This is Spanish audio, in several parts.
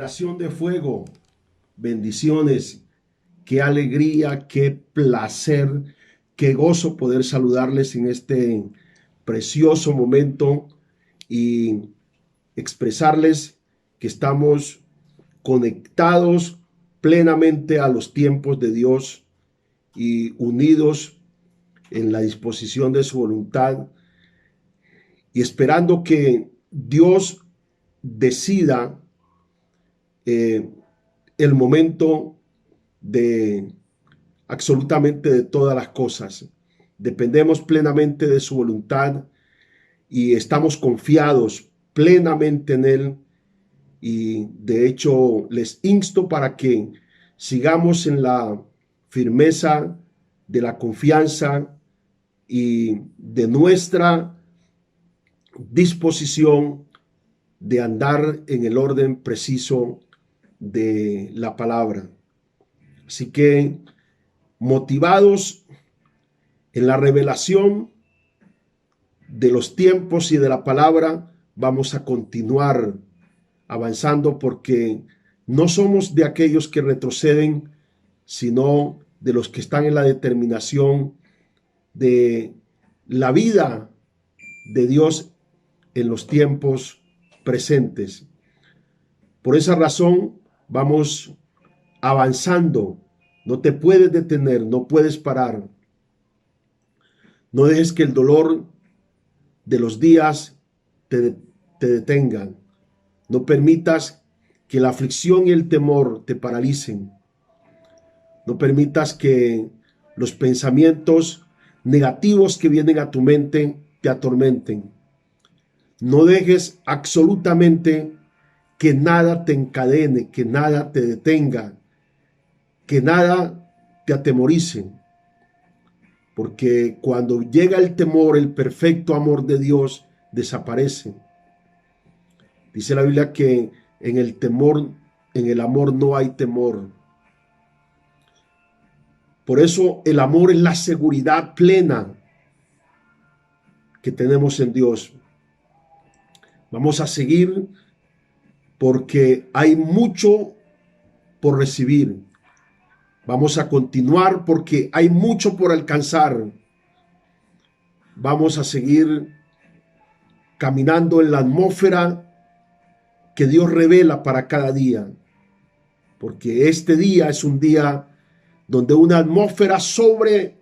Generación de Fuego, bendiciones, qué alegría, qué placer, qué gozo poder saludarles en este precioso momento y expresarles que estamos conectados plenamente a los tiempos de Dios y unidos en la disposición de su voluntad y esperando que Dios decida el momento de absolutamente de todas las cosas. Dependemos plenamente de su voluntad y estamos confiados plenamente en Él. Y de hecho les insto para que sigamos en la firmeza de la confianza y de nuestra disposición de andar en el orden preciso de la palabra. Así que motivados en la revelación de los tiempos y de la palabra, vamos a continuar avanzando porque no somos de aquellos que retroceden, sino de los que están en la determinación de la vida de Dios en los tiempos presentes. Por esa razón vamos avanzando. No te puedes detener, no puedes parar. No dejes que el dolor de los días te detengan. No permitas que la aflicción y el temor te paralicen. No permitas que los pensamientos negativos que vienen a tu mente te atormenten. No dejes absolutamente que nada te encadene, que nada te detenga, que nada te atemorice. Porque cuando llega el temor, el perfecto amor de Dios desaparece. Dice la Biblia que en el temor, en el amor no hay temor. Por eso el amor es la seguridad plena que tenemos en Dios. Vamos a seguir porque hay mucho por recibir. Vamos a continuar porque hay mucho por alcanzar. Vamos a seguir caminando en la atmósfera que Dios revela para cada día. Porque este día es un día donde una atmósfera sobrenatural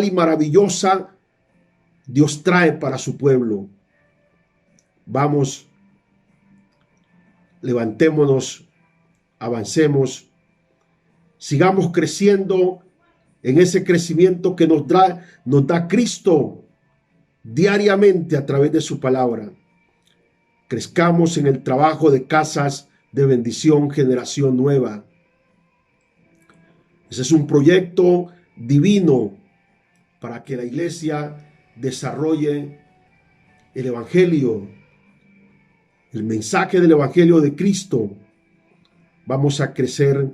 y maravillosa Dios trae para su pueblo. Vamos, levantémonos, avancemos, sigamos creciendo en ese crecimiento que nos da Cristo diariamente a través de su palabra. Crezcamos en el trabajo de casas de bendición, generación nueva. Ese es un proyecto divino para que la iglesia desarrolle el evangelio, el mensaje del evangelio de Cristo. Vamos a crecer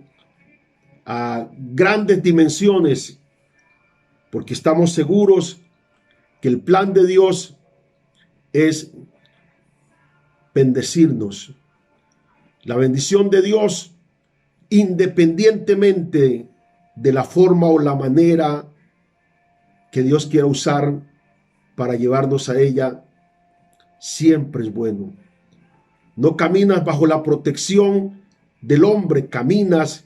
a grandes dimensiones porque estamos seguros que el plan de Dios es bendecirnos. La bendición de Dios, independientemente de la forma o la manera que Dios quiera usar para llevarnos a ella, siempre es bueno. No caminas bajo la protección del hombre, caminas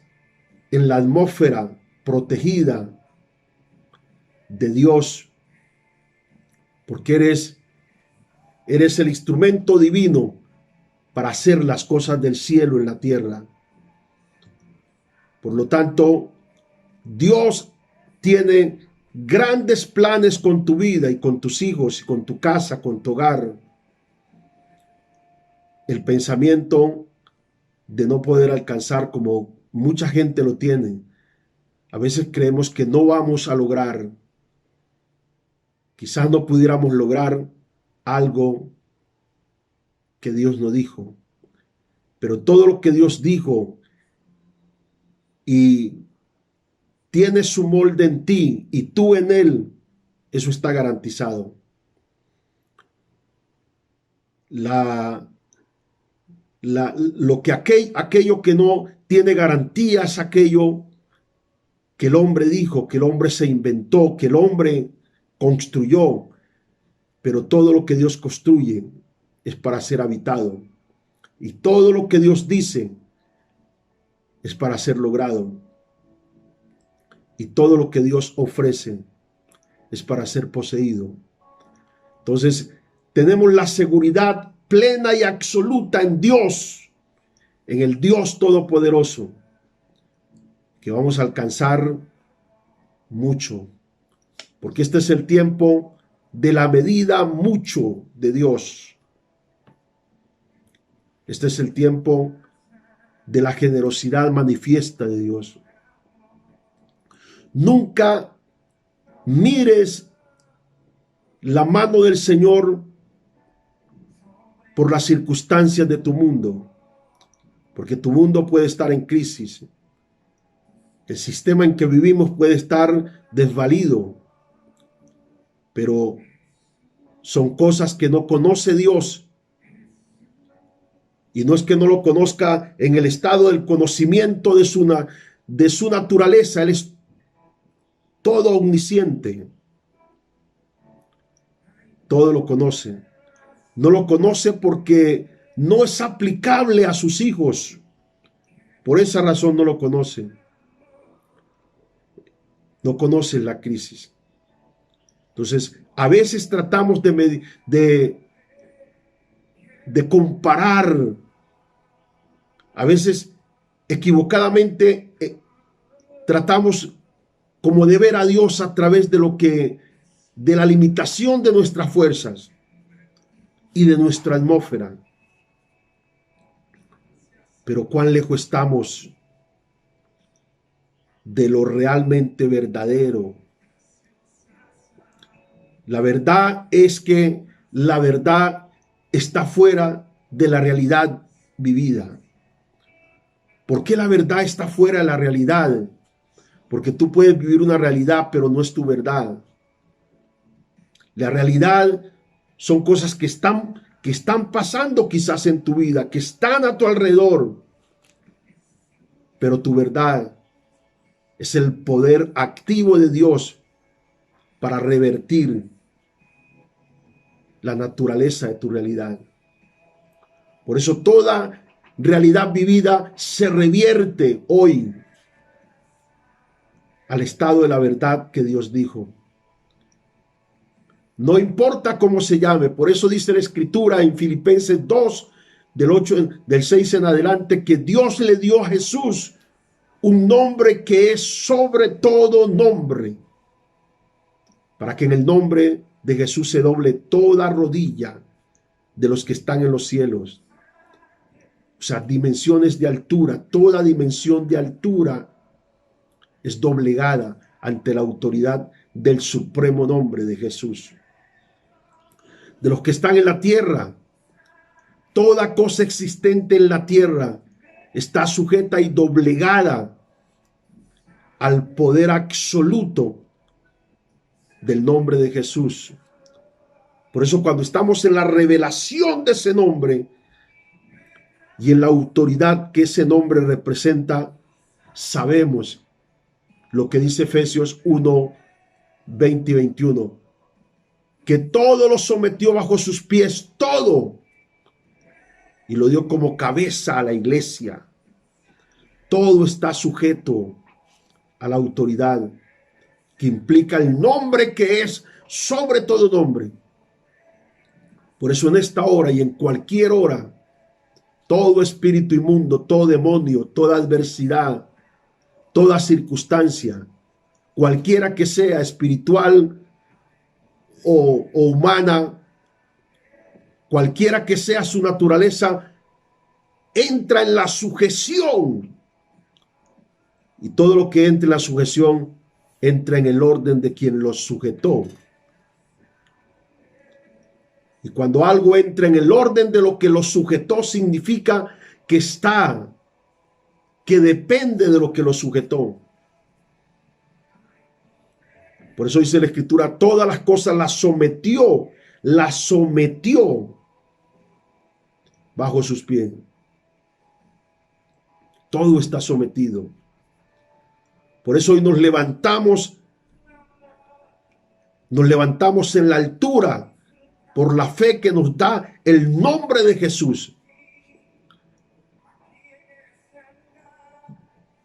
en la atmósfera protegida de Dios, porque eres el instrumento divino para hacer las cosas del cielo en la tierra. Por lo tanto, Dios tiene grandes planes con tu vida y con tus hijos y con tu casa, con tu hogar. El pensamiento de no poder alcanzar como mucha gente lo tiene. A veces creemos que no vamos a lograr. Quizás no pudiéramos lograr algo que Dios no dijo. Pero todo lo que Dios dijo y tiene su molde en ti y tú en él, eso está garantizado. La aquello que no tiene garantías, aquello que el hombre dijo, que el hombre se inventó, que el hombre construyó. Pero todo lo que Dios construye es para ser habitado. Y todo lo que Dios dice es para ser logrado. Y todo lo que Dios ofrece es para ser poseído. Entonces, tenemos la seguridad plena y absoluta en Dios, en el Dios Todopoderoso, que vamos a alcanzar mucho, porque este es el tiempo de la medida mucho de Dios. Este es el tiempo de la generosidad manifiesta de Dios. Nunca mires la mano del Señor por las circunstancias de tu mundo, porque tu mundo puede estar en crisis. El sistema en que vivimos puede estar desvalido, pero son cosas que no conoce Dios. Y no es que no lo conozca en el estado del conocimiento de su naturaleza. Él es todo omnisciente. Todo lo conoce. No lo conoce porque no es aplicable a sus hijos. Por esa razón no lo conoce. No conoce la crisis. Entonces, a veces tratamos de comparar. A veces equivocadamente tratamos como de ver a Dios a través de la limitación de nuestras fuerzas y de nuestra atmósfera. Pero cuán lejos estamos de lo realmente verdadero. La verdad es que la verdad está fuera de la realidad vivida. ¿Por qué la verdad está fuera de la realidad? Porque tú puedes vivir una realidad, pero no es tu verdad. La realidad son cosas que están pasando quizás en tu vida, que están a tu alrededor. Pero tu verdad es el poder activo de Dios para revertir la naturaleza de tu realidad. Por eso toda realidad vivida se revierte hoy al estado de la verdad que Dios dijo. No importa cómo se llame. Por eso dice la Escritura en Filipenses 2, del 6 en adelante, que Dios le dio a Jesús un nombre que es sobre todo nombre, para que en el nombre de Jesús se doble toda rodilla de los que están en los cielos. O sea, dimensiones de altura, toda dimensión de altura es doblegada ante la autoridad del supremo nombre de Jesús. De los que están en la tierra, toda cosa existente en la tierra está sujeta y doblegada al poder absoluto del nombre de Jesús. Por eso cuando estamos en la revelación de ese nombre y en la autoridad que ese nombre representa, sabemos lo que dice Efesios 1, 20 y 21, que todo lo sometió bajo sus pies, todo, y lo dio como cabeza a la iglesia. Todo está sujeto a la autoridad que implica el nombre que es sobre todo nombre. Por eso en esta hora y en cualquier hora, todo espíritu inmundo, todo demonio, toda adversidad, toda circunstancia, cualquiera que sea, espiritual o humana, cualquiera que sea su naturaleza, entra en la sujeción. Y todo lo que entra en la sujeción entra en el orden de quien lo sujetó. Y cuando algo entra en el orden de lo que lo sujetó, significa que depende de lo que lo sujetó. Por eso dice la Escritura, todas las cosas las sometió bajo sus pies. Todo está sometido. Por eso hoy nos levantamos en la altura por la fe que nos da el nombre de Jesús.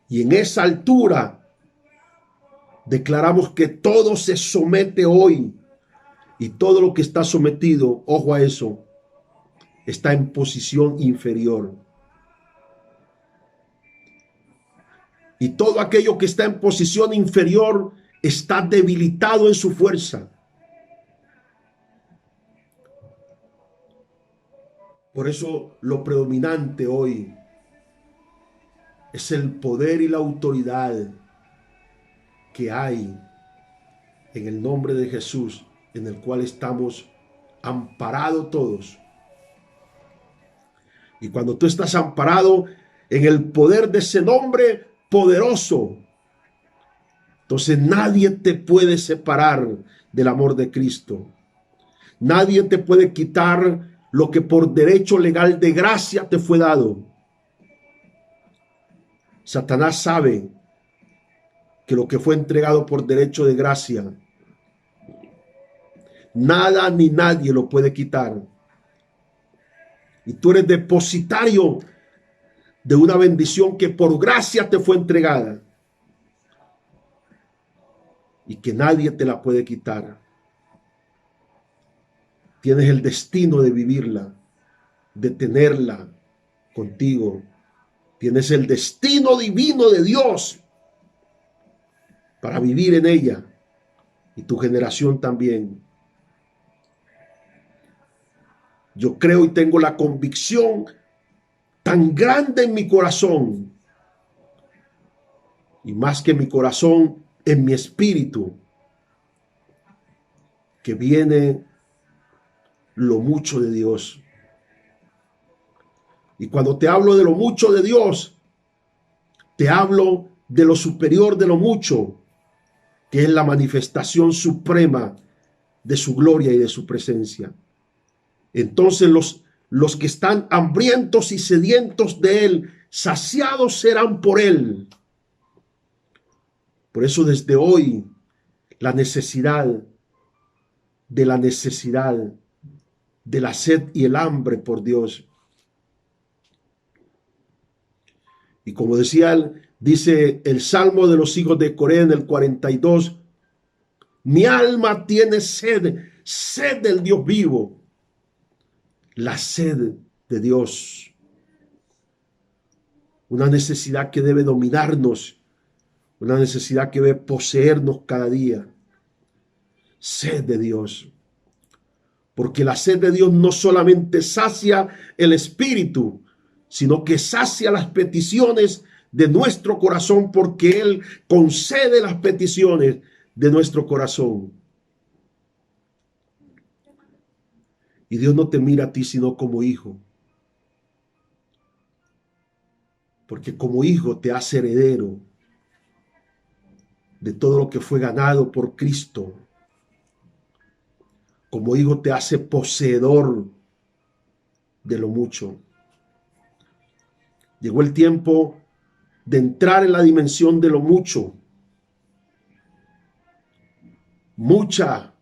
Y en esa altura declaramos que todo se somete hoy, y todo lo que está sometido, ojo a eso, está en posición inferior. Y todo aquello que está en posición inferior está debilitado en su fuerza. Por eso lo predominante hoy es el poder y la autoridad que hay en el nombre de Jesús, en el cual estamos amparados todos. Y cuando tú estás amparado en el poder de ese nombre poderoso, entonces nadie te puede separar del amor de Cristo. Nadie te puede quitar lo que por derecho legal de gracia te fue dado. Satanás sabe que lo que fue entregado por derecho de gracia, nada ni nadie lo puede quitar. Y tú eres depositario de una bendición que por gracia te fue entregada y que nadie te la puede quitar. Tienes el destino de vivirla, de tenerla contigo. Tienes el destino divino de Dios para vivir en ella, y tu generación también. Yo creo y tengo la convicción tan grande en mi corazón, y más que mi corazón, en mi espíritu, que viene lo mucho de Dios. Y cuando te hablo de lo mucho de Dios, te hablo de lo superior de lo mucho, que es la manifestación suprema de su gloria y de su presencia. Entonces los que están hambrientos y sedientos de Él, saciados serán por Él. Por eso desde hoy, la necesidad, de la sed y el hambre por Dios. Y como dice el Salmo de los hijos de Coré en el 42, mi alma tiene sed, sed del Dios vivo. La sed de Dios. Una necesidad que debe dominarnos, una necesidad que debe poseernos cada día. Sed de Dios. Porque la sed de Dios no solamente sacia el espíritu, sino que sacia las peticiones de nuestro corazón, porque Él concede las peticiones de nuestro corazón. Y Dios no te mira a ti sino como hijo, porque como hijo te hace heredero de todo lo que fue ganado por Cristo. Como hijo te hace poseedor de lo mucho. Llegó el tiempo de entrar en la dimensión de lo mucho. Mucha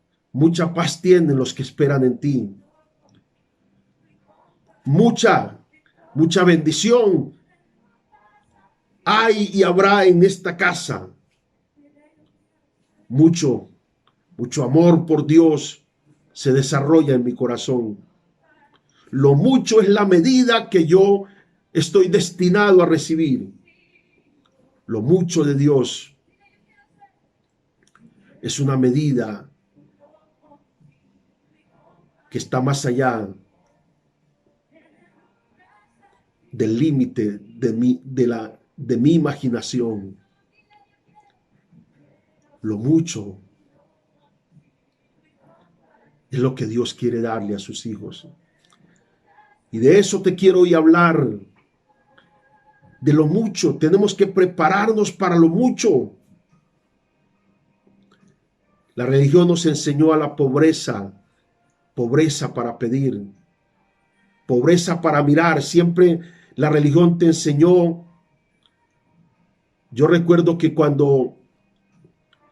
paz tienen los que esperan en ti. Mucha bendición hay y habrá en esta casa. Mucho amor por Dios se desarrolla en mi corazón. Lo mucho es la medida que yo estoy destinado a recibir. Lo mucho de Dios es una medida que está más allá del límite de mi imaginación. Lo mucho es lo que Dios quiere darle a sus hijos. Y de eso te quiero hoy hablar. De lo mucho. Tenemos que prepararnos para lo mucho. La religión nos enseñó a la pobreza. Pobreza para pedir. Pobreza para mirar. Siempre la religión te enseñó Yo recuerdo que cuando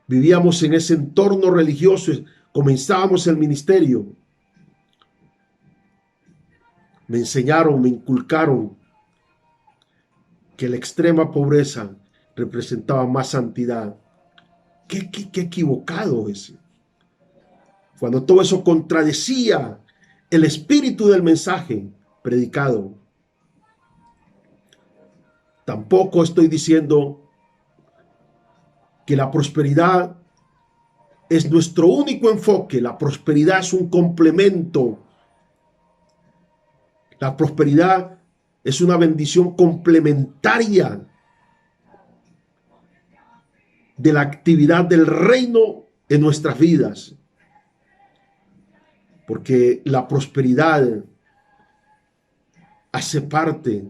vivíamos en ese entorno religioso, comenzábamos el ministerio, me enseñaron, me inculcaron que la extrema pobreza representaba más santidad. Qué equivocado es. Cuando todo eso contradecía el espíritu del mensaje predicado. Tampoco estoy diciendo que la prosperidad es nuestro único enfoque. La prosperidad es un complemento. La prosperidad es una bendición complementaria de la actividad del reino en nuestras vidas. Porque la prosperidad hace parte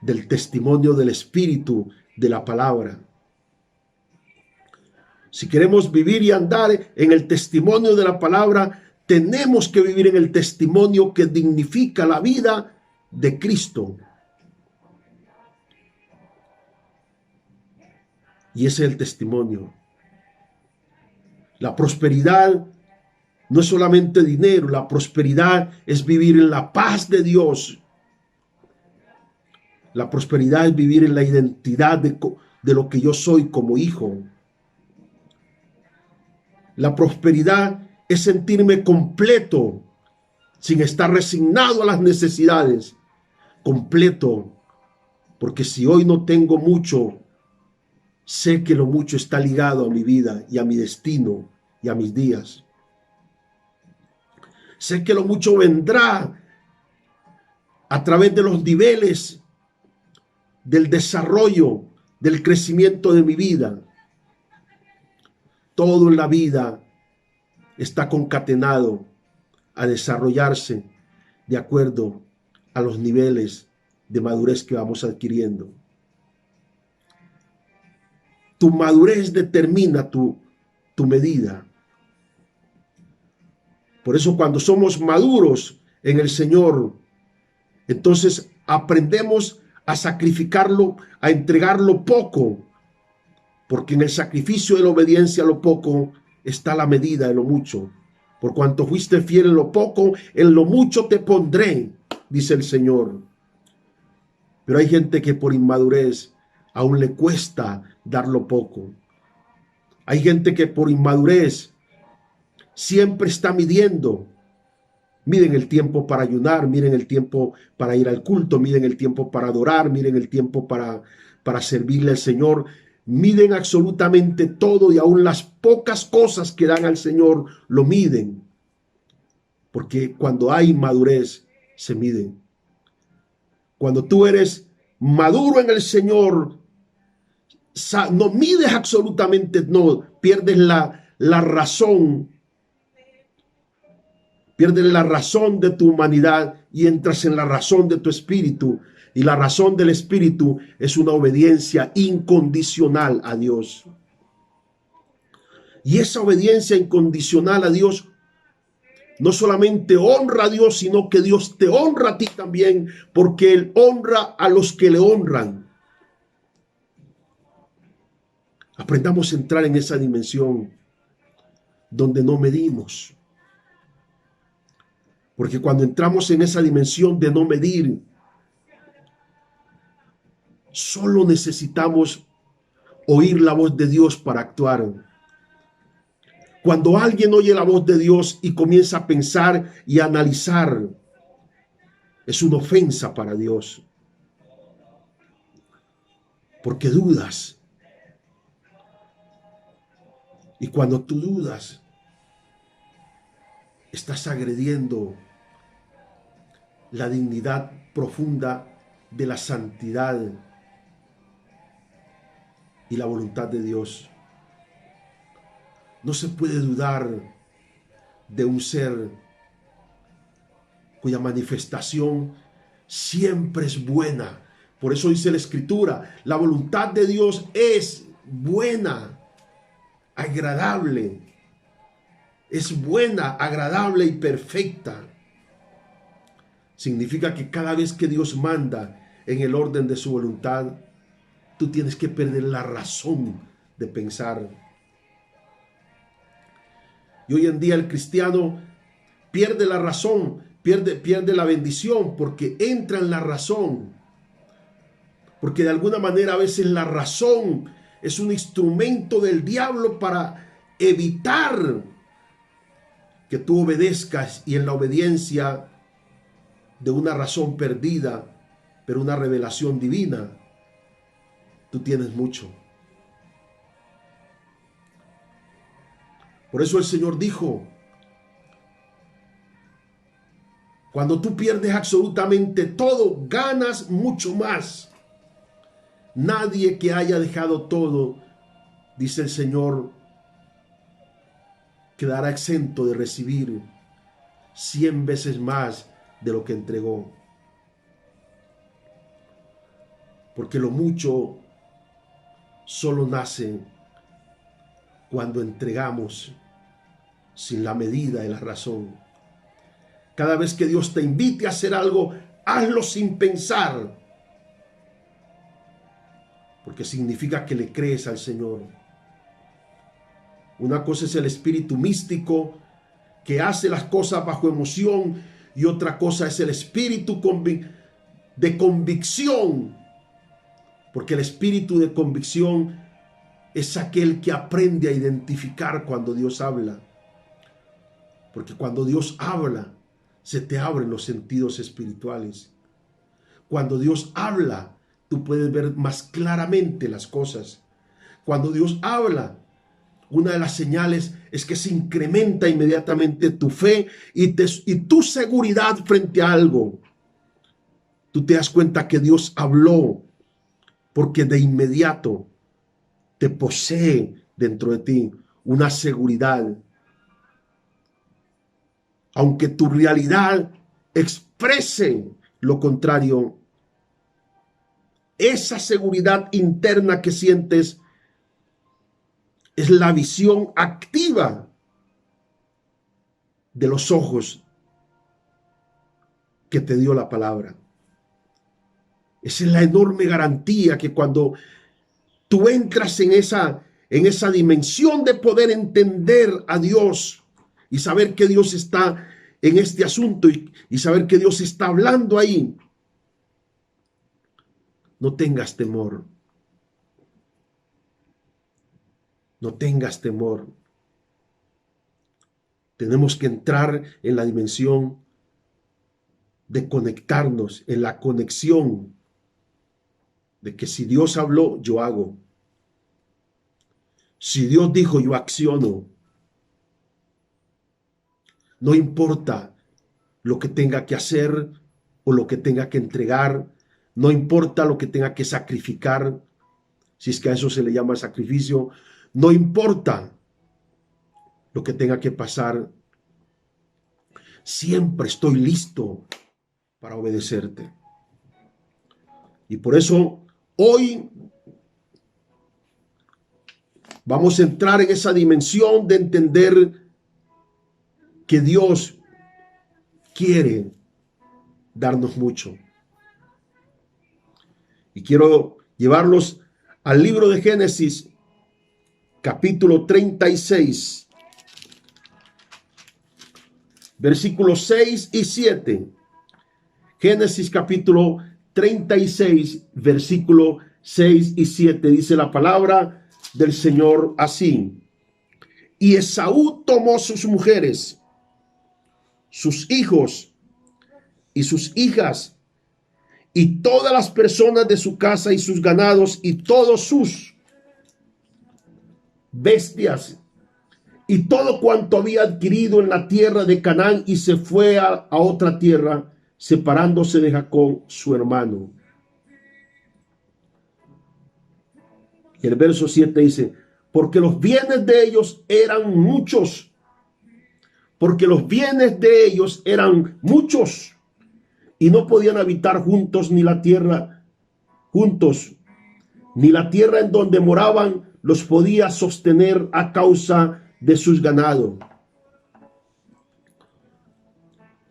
del testimonio del Espíritu de la palabra. Si queremos vivir y andar en el testimonio de la palabra, tenemos que vivir en el testimonio que dignifica la vida de Cristo. Y ese es el testimonio. La prosperidad no es solamente dinero, la prosperidad es vivir en la paz de Dios. La prosperidad es vivir en la identidad de lo que yo soy como hijo. La prosperidad es sentirme completo, sin estar resignado a las necesidades. Completo, porque si hoy no tengo mucho, sé que lo mucho está ligado a mi vida y a mi destino y a mis días. Sé que lo mucho vendrá a través de los niveles del desarrollo, del crecimiento de mi vida. Todo en la vida está concatenado a desarrollarse de acuerdo a los niveles de madurez que vamos adquiriendo. Tu madurez determina tu medida. Por eso cuando somos maduros en el Señor, entonces aprendemos a sacrificarlo, a entregarlo poco, porque en el sacrificio de la obediencia a lo poco está la medida de lo mucho. Por cuanto fuiste fiel en lo poco, en lo mucho te pondré, dice el Señor. Pero hay gente que por inmadurez aún le cuesta dar lo poco. Hay gente que por inmadurez siempre está midiendo. Miden el tiempo para ayunar, miren el tiempo para ir al culto, miden el tiempo para adorar, miren el tiempo para servirle al Señor. Miden absolutamente todo y aún las pocas cosas que dan al Señor lo miden. Porque cuando hay madurez, se miden. Cuando tú eres maduro en el Señor, no mides absolutamente, no, pierdes la razón. Pierdes la razón de tu humanidad y entras en la razón de tu espíritu. Y la razón del espíritu es una obediencia incondicional a Dios. Y esa obediencia incondicional a Dios no solamente honra a Dios, sino que Dios te honra a ti también, porque Él honra a los que le honran. Aprendamos a entrar en esa dimensión donde no medimos. Porque cuando entramos en esa dimensión de no medir, solo necesitamos oír la voz de Dios para actuar. Cuando alguien oye la voz de Dios y comienza a pensar y a analizar, es una ofensa para Dios. Porque dudas. Y cuando tú dudas, estás agrediendo la dignidad profunda de la santidad y la voluntad de Dios. No se puede dudar de un ser cuya manifestación siempre es buena. Por eso dice la Escritura, la voluntad de Dios es buena, agradable. Es buena, agradable y perfecta. Significa que cada vez que Dios manda en el orden de su voluntad, tú tienes que perder la razón de pensar. Y hoy en día el cristiano pierde la razón, pierde la bendición porque entra en la razón. Porque de alguna manera a veces la razón es un instrumento del diablo para evitar que tú obedezcas, y en la obediencia de una razón perdida, pero una revelación divina, tú tienes mucho. Por eso el Señor dijo, cuando tú pierdes absolutamente todo, ganas mucho más. Nadie que haya dejado todo, dice el Señor, quedará exento de recibir 100 veces más de lo que entregó. Porque lo mucho solo nace cuando entregamos sin la medida y la razón. Cada vez que Dios te invite a hacer algo, hazlo sin pensar, porque significa que le crees al Señor. Una cosa es el espíritu místico que hace las cosas bajo emoción, y otra cosa es el espíritu de convicción, porque el espíritu de convicción es aquel que aprende a identificar cuando Dios habla. Porque cuando Dios habla, se te abren los sentidos espirituales. Cuando Dios habla, tú puedes ver más claramente las cosas. Cuando Dios habla, una de las señales es que se incrementa inmediatamente tu fe y tu seguridad frente a algo. Tú te das cuenta que Dios habló, porque de inmediato te posee dentro de ti una seguridad. Aunque tu realidad exprese lo contrario, esa seguridad interna que sientes es la visión activa de los ojos que te dio la palabra. Esa es la enorme garantía que cuando tú entras en esa dimensión de poder entender a Dios y saber que Dios está en este asunto y saber que Dios está hablando ahí, no tengas temor. No tengas temor. Tenemos que entrar en la dimensión de conectarnos, en la conexión de que si Dios habló, yo hago. Si Dios dijo, yo acciono. No importa lo que tenga que hacer o lo que tenga que entregar. No importa lo que tenga que sacrificar, si es que a eso se le llama sacrificio. No importa lo que tenga que pasar. Siempre estoy listo para obedecerte. Y por eso hoy vamos a entrar en esa dimensión de entender que Dios quiere darnos mucho. Y quiero llevarlos al libro de Génesis, capítulo 36, versículos 6 y 7. Génesis capítulo 36, versículo 6 y 7. Dice la palabra del Señor así: y Esaú tomó sus mujeres, sus hijos y sus hijas, y todas las personas de su casa y sus ganados y todos sus bestias y todo cuanto había adquirido en la tierra de Canaán, y se fue a otra tierra, separándose de Jacob su hermano. Y el verso 7 dice: porque los bienes de ellos eran muchos, porque los bienes de ellos eran muchos, y no podían habitar juntos, ni la tierra en donde moraban los podía sostener a causa de sus ganados.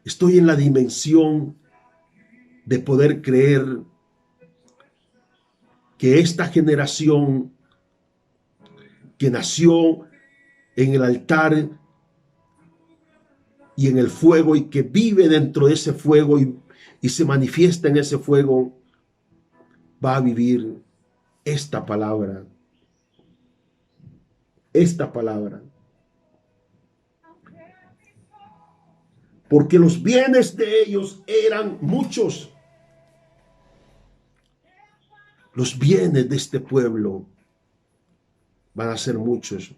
Estoy en la dimensión de poder creer que esta generación que nació en el altar y en el fuego y que vive dentro de ese fuego y se manifiesta en ese fuego, va a vivir esta palabra. Esta palabra. Porque los bienes de ellos eran muchos. Los bienes de este pueblo van a ser muchos.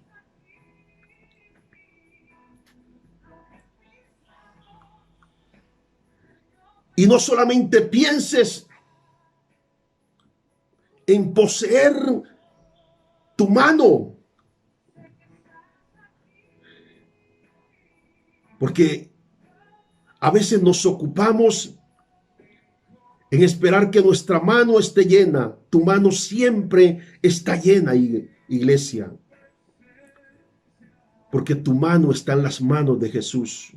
Y no solamente pienses en poseer tu mano, porque a veces nos ocupamos en esperar que nuestra mano esté llena. Tu mano siempre está llena, iglesia, porque tu mano está en las manos de Jesús.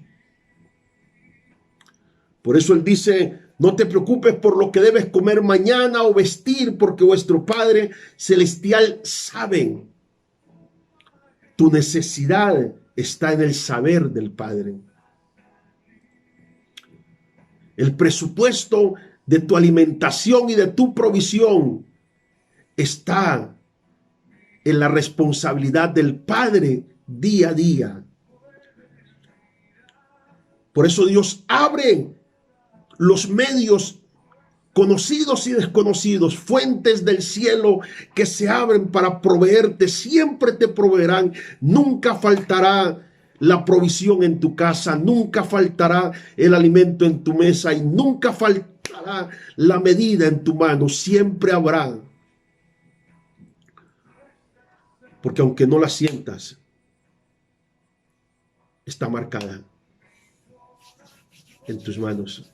Por eso Él dice: no te preocupes por lo que debes comer mañana o vestir, porque vuestro Padre Celestial sabe. Tu necesidad está en el saber del Padre. El presupuesto de tu alimentación y de tu provisión está en la responsabilidad del Padre día a día. Por eso Dios abre los medios conocidos y desconocidos, fuentes del cielo que se abren para proveerte. Siempre te proveerán. Nunca faltará la provisión en tu casa, nunca faltará el alimento en tu mesa y nunca faltará la medida en tu mano. Siempre habrá. Porque aunque no la sientas, está marcada en tus manos.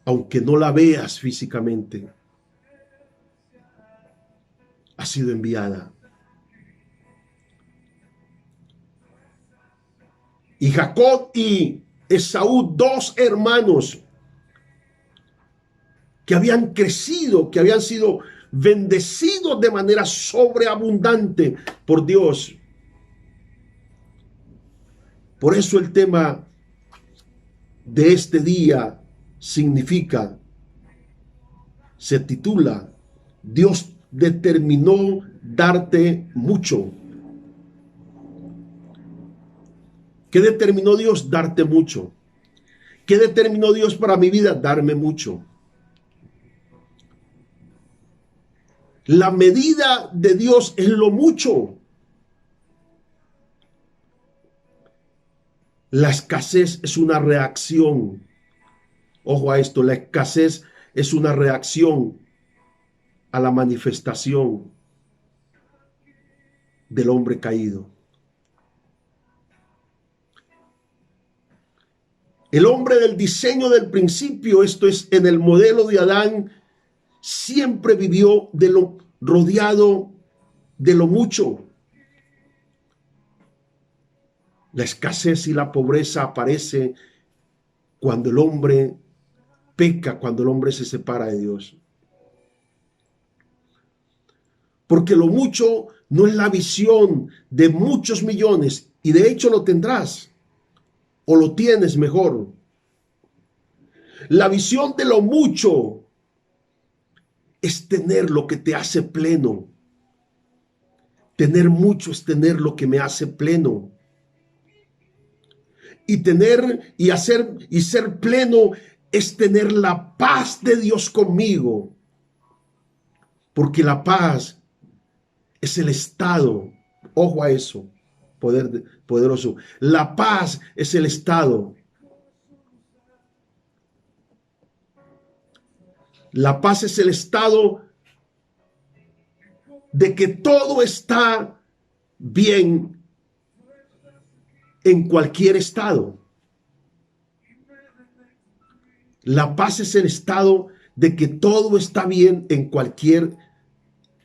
Aunque no la veas físicamente, ha sido enviada. Y Jacob y Esaú, dos hermanos que habían crecido, que habían sido bendecidos de manera sobreabundante por Dios. Por eso el tema de este día se titula: Dios determinó darte mucho. ¿Qué determinó Dios? Darte mucho. ¿Qué determinó Dios para mi vida? Darme mucho. La medida de Dios es lo mucho. La escasez es una reacción. Ojo a esto, la escasez es una reacción a la manifestación del hombre caído. El hombre del diseño del principio, esto es, en el modelo de Adán, siempre vivió rodeado de lo mucho. La escasez y la pobreza aparece cuando el hombre peca, cuando el hombre se separa de Dios. Porque lo mucho no es la visión de muchos millones, y de hecho lo tendrás, o lo tienes mejor. La visión de lo mucho es tener lo que te hace pleno. Tener mucho es tener lo que me hace pleno. Y tener y hacer y ser pleno es tener la paz de Dios conmigo. Porque la paz es el estado. Ojo a eso, poderoso. La paz es el estado. La paz es el estado de que todo está bien en cualquier estado. La paz es el estado de que todo está bien en cualquier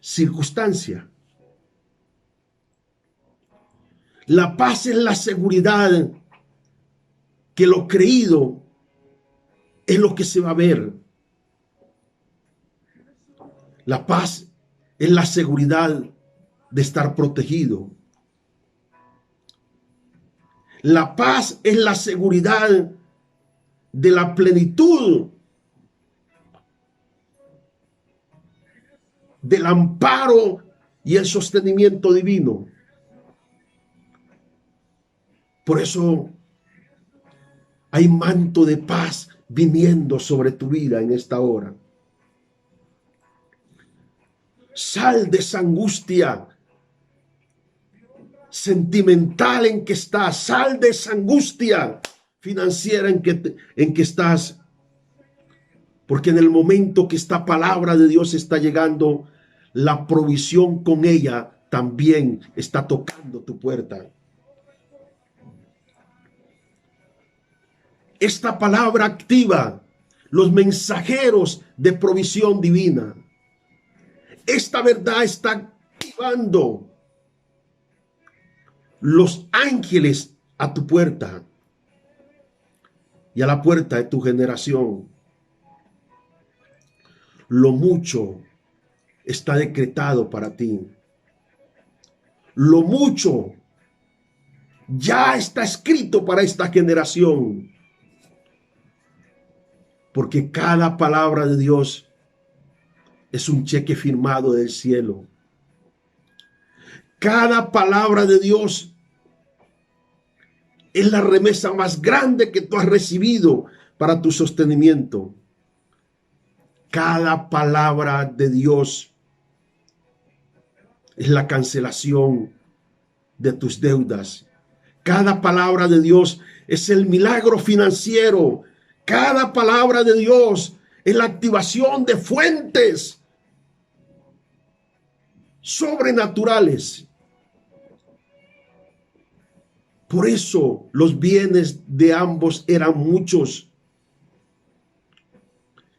circunstancia. La paz es la seguridad que lo creído es lo que se va a ver. La paz es la seguridad de estar protegido. La paz es la seguridad de la plenitud, del amparo y el sostenimiento divino. Por eso hay manto de paz viniendo sobre tu vida en esta hora. Sal de esa angustia sentimental en que estás. Sal de esa angustia financiera en que estás. Porque en el momento que esta palabra de Dios está llegando, la provisión con ella también está tocando tu puerta. Esta palabra activa los mensajeros de provisión divina. Esta verdad está activando los ángeles a tu puerta y a la puerta de tu generación. Lo mucho está decretado para ti. Lo mucho ya está escrito para esta generación. Porque cada palabra de Dios es un cheque firmado del cielo. Cada palabra de Dios es la remesa más grande que tú has recibido para tu sostenimiento. Cada palabra de Dios es la cancelación de tus deudas. Cada palabra de Dios es el milagro financiero. Cada palabra de Dios es la activación de fuentes sobrenaturales. Por eso los bienes de ambos eran muchos.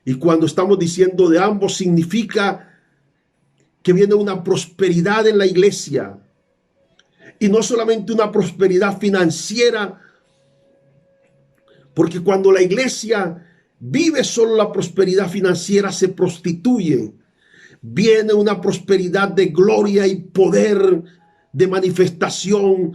Y cuando estamos diciendo de ambos, significa que viene una prosperidad en la iglesia. Y no solamente una prosperidad financiera, porque cuando la iglesia vive solo la prosperidad financiera, se prostituye. Viene una prosperidad de gloria y poder, de manifestación,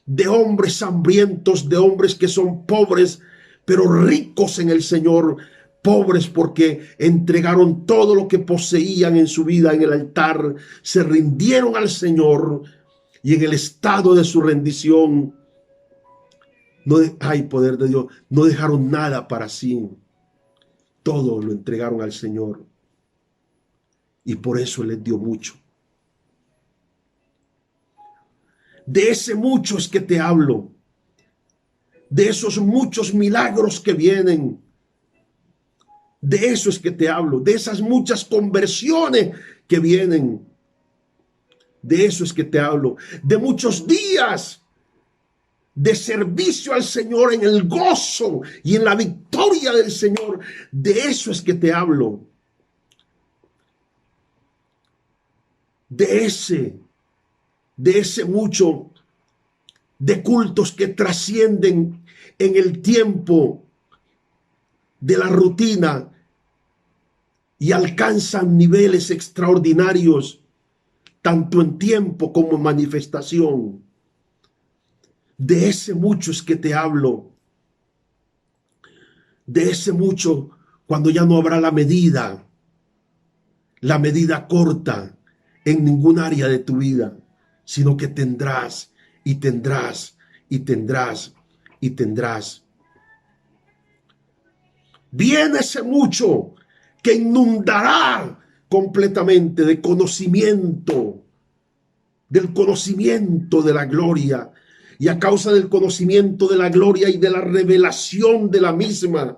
de hombres hambrientos, de hombres que son pobres, pero ricos en el Señor. Pobres porque entregaron todo lo que poseían en su vida en el altar, se rindieron al Señor y en el estado de su rendición, no hay poder de Dios, no dejaron nada para sí, todo lo entregaron al Señor y por eso les dio mucho. De ese mucho es que te hablo, de esos muchos milagros que vienen. De eso es que te hablo, de esas muchas conversiones que vienen. De eso es que te hablo, de muchos días de servicio al Señor en el gozo y en la victoria del Señor. De eso es que te hablo. De ese mucho de cultos que trascienden en el tiempo de la rutina y alcanzan niveles extraordinarios, tanto en tiempo como en manifestación. De ese mucho es que te hablo. De ese mucho cuando ya no habrá la medida corta en ningún área de tu vida, sino que tendrás y tendrás y tendrás y tendrás. Viene ese mucho que inundará completamente de conocimiento, del conocimiento de la gloria. Y a causa del conocimiento de la gloria y de la revelación de la misma,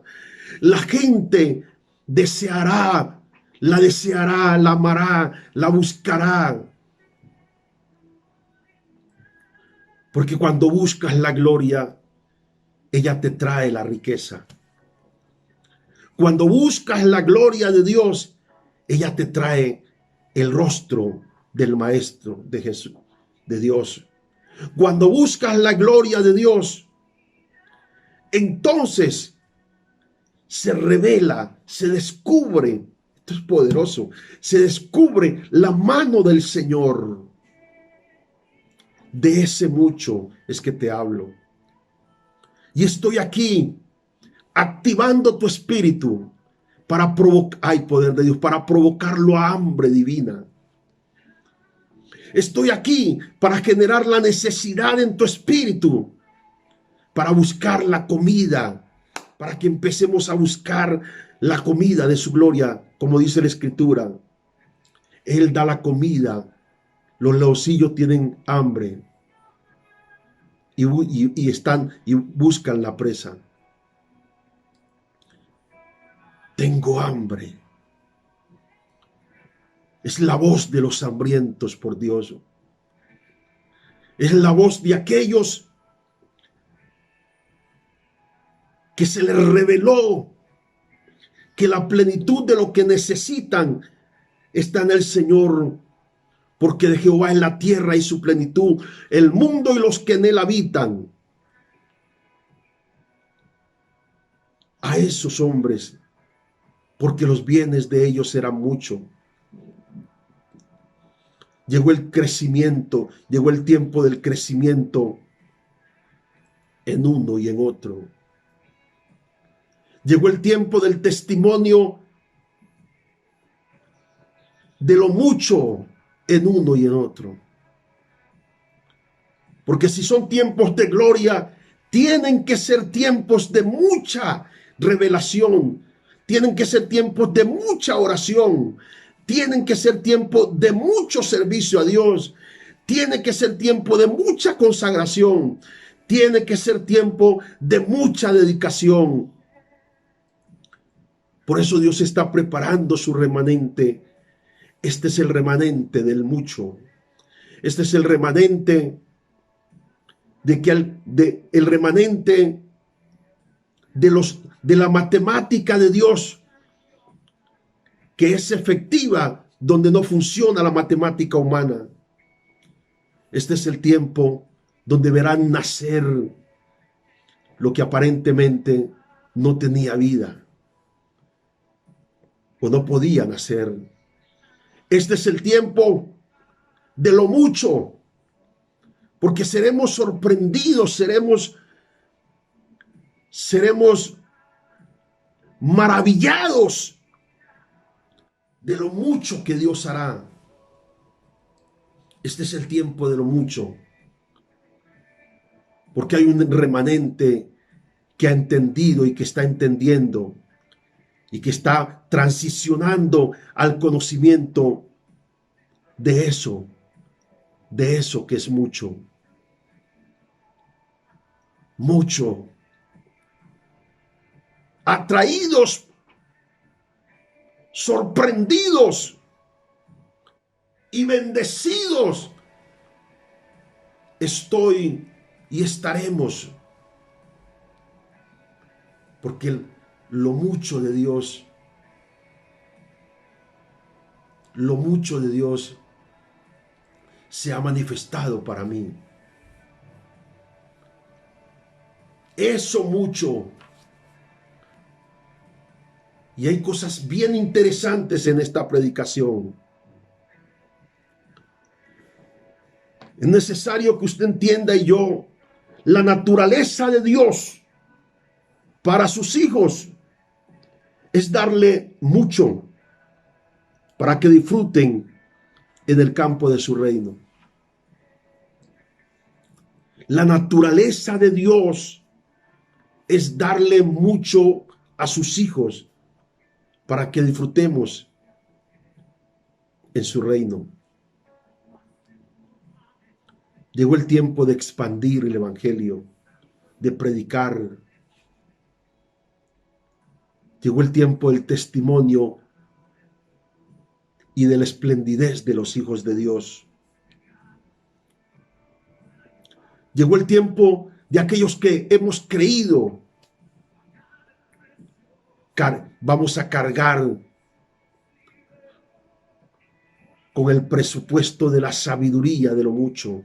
la gente deseará, la amará, la buscará. Porque cuando buscas la gloria, ella te trae la riqueza. Cuando buscas la gloria de Dios, ella te trae el rostro del Maestro, de Jesús, de Dios. Cuando buscas la gloria de Dios, entonces se revela, se descubre Esto es poderoso. Se descubre la mano del Señor. De ese mucho es que te hablo. Y estoy aquí activando tu espíritu para provocar, ay, poder de Dios, para provocarlo a hambre divina. Estoy aquí para generar la necesidad en tu espíritu, para buscar la comida, para que empecemos a buscar la comida de su gloria, como dice la Escritura. Él da la comida, los leoncillos tienen hambre y están y buscan la presa. Tengo hambre. Es la voz de los hambrientos por Dios. Es la voz de aquellos que se les reveló que la plenitud de lo que necesitan está en el Señor, porque de Jehová es la tierra y su plenitud, el mundo y los que en él habitan. A esos hombres, porque los bienes de ellos serán mucho. Llegó el crecimiento, llegó el tiempo del crecimiento en uno y en otro. Llegó el tiempo del testimonio de lo mucho en uno y en otro. Porque si son tiempos de gloria, tienen que ser tiempos de mucha revelación, tienen que ser tiempos de mucha oración, tienen que ser tiempos de mucho servicio a Dios, tiene que ser tiempo de mucha consagración, tiene que ser tiempo de mucha dedicación. Por eso Dios está preparando su remanente. Este es el remanente del mucho. Este es el remanente el remanente de la matemática de Dios, que es efectiva donde no funciona la matemática humana. Este es el tiempo donde verán nacer lo que aparentemente no tenía vida o no podía nacer. Este es el tiempo de lo mucho, porque seremos sorprendidos, seremos maravillados de lo mucho que Dios hará. Este es el tiempo de lo mucho, porque hay un remanente que ha entendido y que está entendiendo y que está transicionando al conocimiento de eso que es mucho. Mucho. Atraídos, sorprendidos y bendecidos estoy y estaremos, porque lo mucho de Dios se ha manifestado para mí. Eso mucho. Y hay cosas bien interesantes en esta predicación. Es necesario que usted entienda y yo la naturaleza de Dios para sus hijos es darle mucho para que disfruten en el campo de su reino. La naturaleza de Dios es darle mucho a sus hijos para que disfrutemos en su reino. Llegó el tiempo de expandir el evangelio, de predicar. Llegó el tiempo del testimonio y de la esplendidez de los hijos de Dios. Llegó el tiempo de aquellos que hemos creído. Vamos a cargar con el presupuesto de la sabiduría de lo mucho.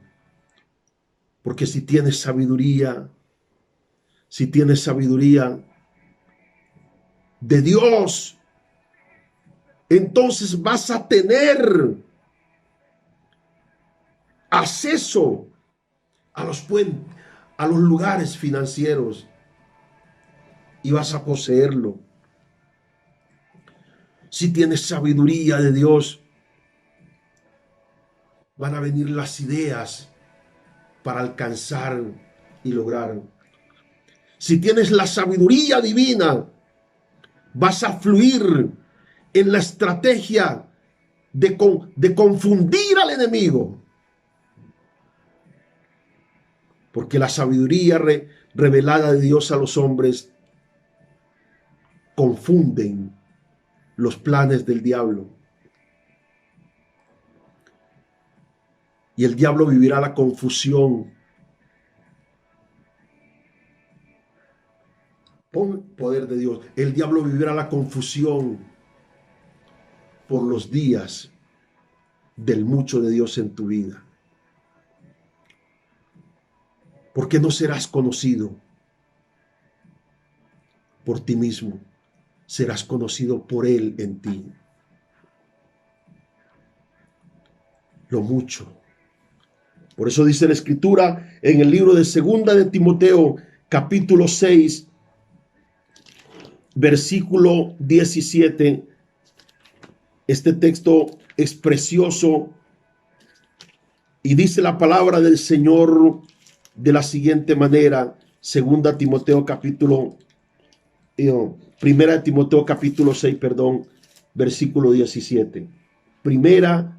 Porque si tienes sabiduría de Dios, entonces vas a tener acceso a los puentes, a los lugares financieros, y vas a poseerlo. Si tienes sabiduría de Dios, van a venir las ideas para alcanzar y lograr. Si tienes la sabiduría divina, vas a fluir en la estrategia de confundir al enemigo. Porque la sabiduría revelada de Dios a los hombres confunden los planes del diablo. Y el diablo vivirá la confusión. Pon poder de Dios. El diablo vivirá la confusión por los días del mucho de Dios en tu vida. Porque no serás conocido por ti mismo, serás conocido por Él en ti. Lo mucho. Por eso dice la Escritura en el libro de Segunda de Timoteo, capítulo 6, versículo 17. Este texto es precioso y dice la palabra del Señor de la siguiente manera. Segunda Timoteo capítulo, primera de Timoteo capítulo 6, versículo 17. Primera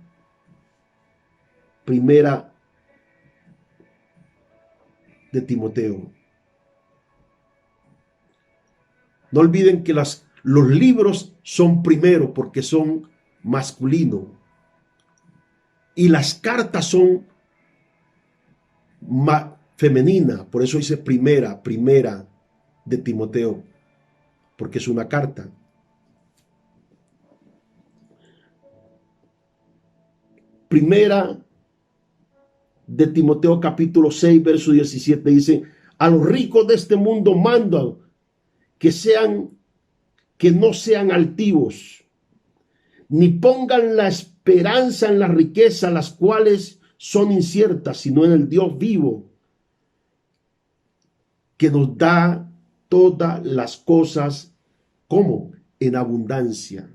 de Timoteo. No olviden que los libros son primero porque son masculinos y las cartas son femeninas. Por eso dice primera de Timoteo, porque es una carta. Primera de Timoteo capítulo 6, verso 17 dice: a los ricos de este mundo mandan que no sean altivos, ni pongan la esperanza en la riqueza, las cuales son inciertas, sino en el Dios vivo, que nos da todas las cosas, ¿cómo? En abundancia,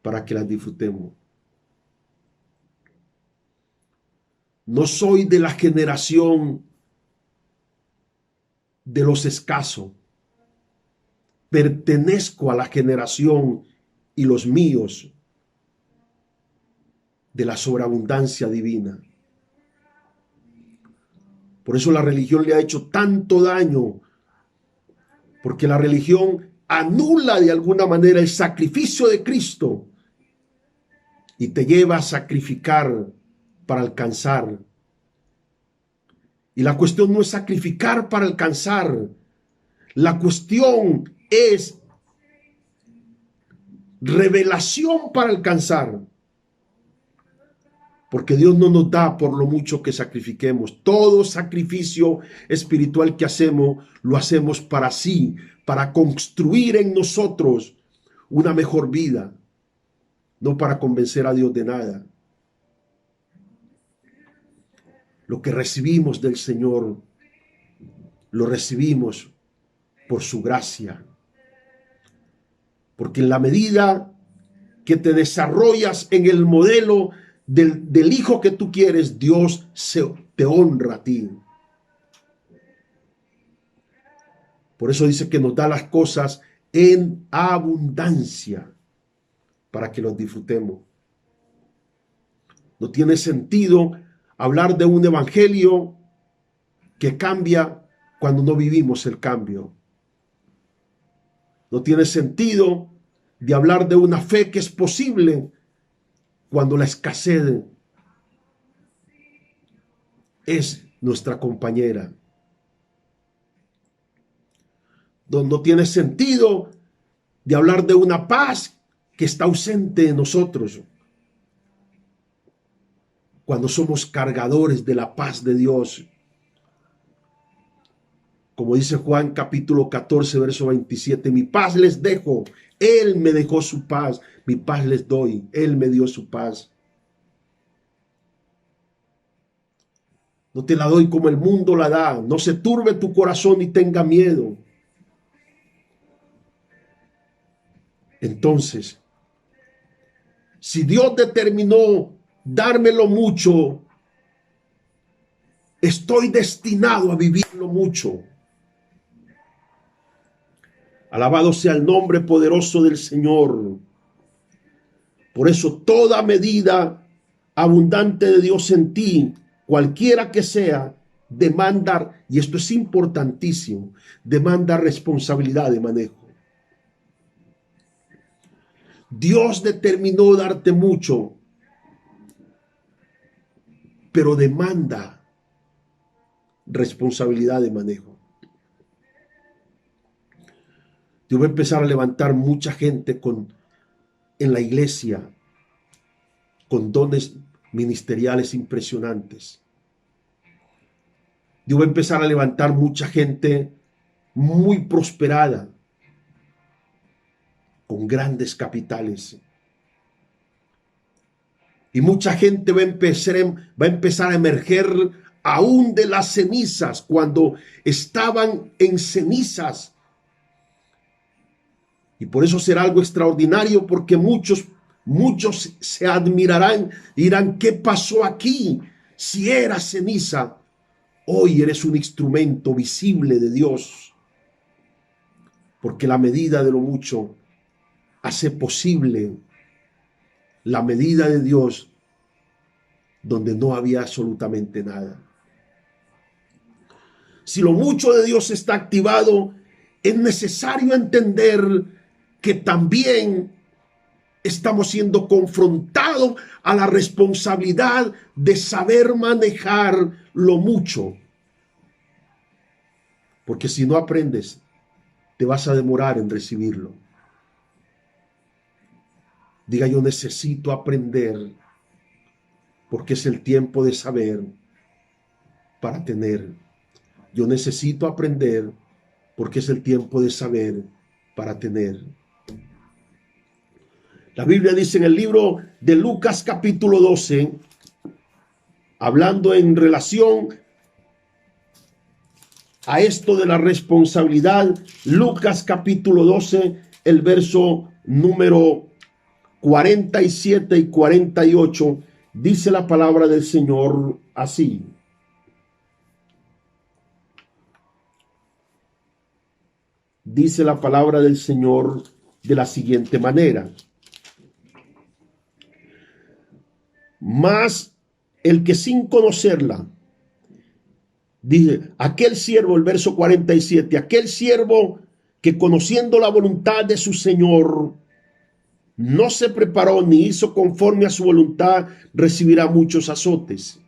para que las disfrutemos. No soy de la generación de los escasos. Pertenezco a la generación y los míos de la sobreabundancia divina. Por eso la religión le ha hecho tanto daño, porque la religión anula de alguna manera el sacrificio de Cristo y te lleva a sacrificar para alcanzar. Y la cuestión no es sacrificar para alcanzar. La cuestión es revelación para alcanzar. Porque Dios no nos da por lo mucho que sacrifiquemos. Todo sacrificio espiritual que hacemos, lo hacemos para sí, para construir en nosotros una mejor vida, no para convencer a Dios de nada. Lo que recibimos del Señor, lo recibimos por su gracia. Porque en la medida que te desarrollas en el modelo del hijo que tú quieres, Dios te honra a ti. Por eso dice que nos da las cosas en abundancia para que los disfrutemos. No tiene sentido hablar de un evangelio que cambia cuando no vivimos el cambio. No tiene sentido de hablar de una fe que es posible cuando la escasez es nuestra compañera. No tiene sentido de hablar de una paz que está ausente de nosotros cuando somos cargadores de la paz de Dios. Como dice Juan capítulo 14, verso 27, mi paz les dejo, Él me dejó su paz, mi paz les doy, Él me dio su paz. No te la doy como el mundo la da, no se turbe tu corazón ni tenga miedo. Entonces, si Dios determinó dármelo mucho, estoy destinado a vivirlo mucho. Alabado sea el nombre poderoso del Señor. Por eso toda medida abundante de Dios en ti, cualquiera que sea, demanda, y esto es importantísimo, demanda responsabilidad de manejo. Dios determinó darte mucho, pero demanda responsabilidad de manejo. Dios va a empezar a levantar mucha gente en la iglesia con dones ministeriales impresionantes. Dios va a empezar a levantar mucha gente muy prosperada, con grandes capitales. Y mucha gente va a empezar a emerger aún de las cenizas, cuando estaban en cenizas. Y por eso será algo extraordinario, porque muchos se admirarán y dirán, ¿qué pasó aquí? Si era ceniza, hoy eres un instrumento visible de Dios. Porque la medida de lo mucho hace posible la medida de Dios donde no había absolutamente nada. Si lo mucho de Dios está activado, es necesario entender que también estamos siendo confrontados a la responsabilidad de saber manejar lo mucho. Porque si no aprendes, te vas a demorar en recibirlo. Diga, yo necesito aprender, porque es el tiempo de saber para tener. Yo necesito aprender, porque es el tiempo de saber para tener. La Biblia dice en el libro de Lucas capítulo 12, hablando en relación a esto de la responsabilidad, Lucas capítulo 12, el verso número 47 y 48, dice la palabra del Señor así. Dice la palabra del Señor de la siguiente manera. Mas el que sin conocerla, dice, aquel siervo, el verso 47, aquel siervo que conociendo la voluntad de su Señor, no se preparó ni hizo conforme a su voluntad, recibirá muchos azotes.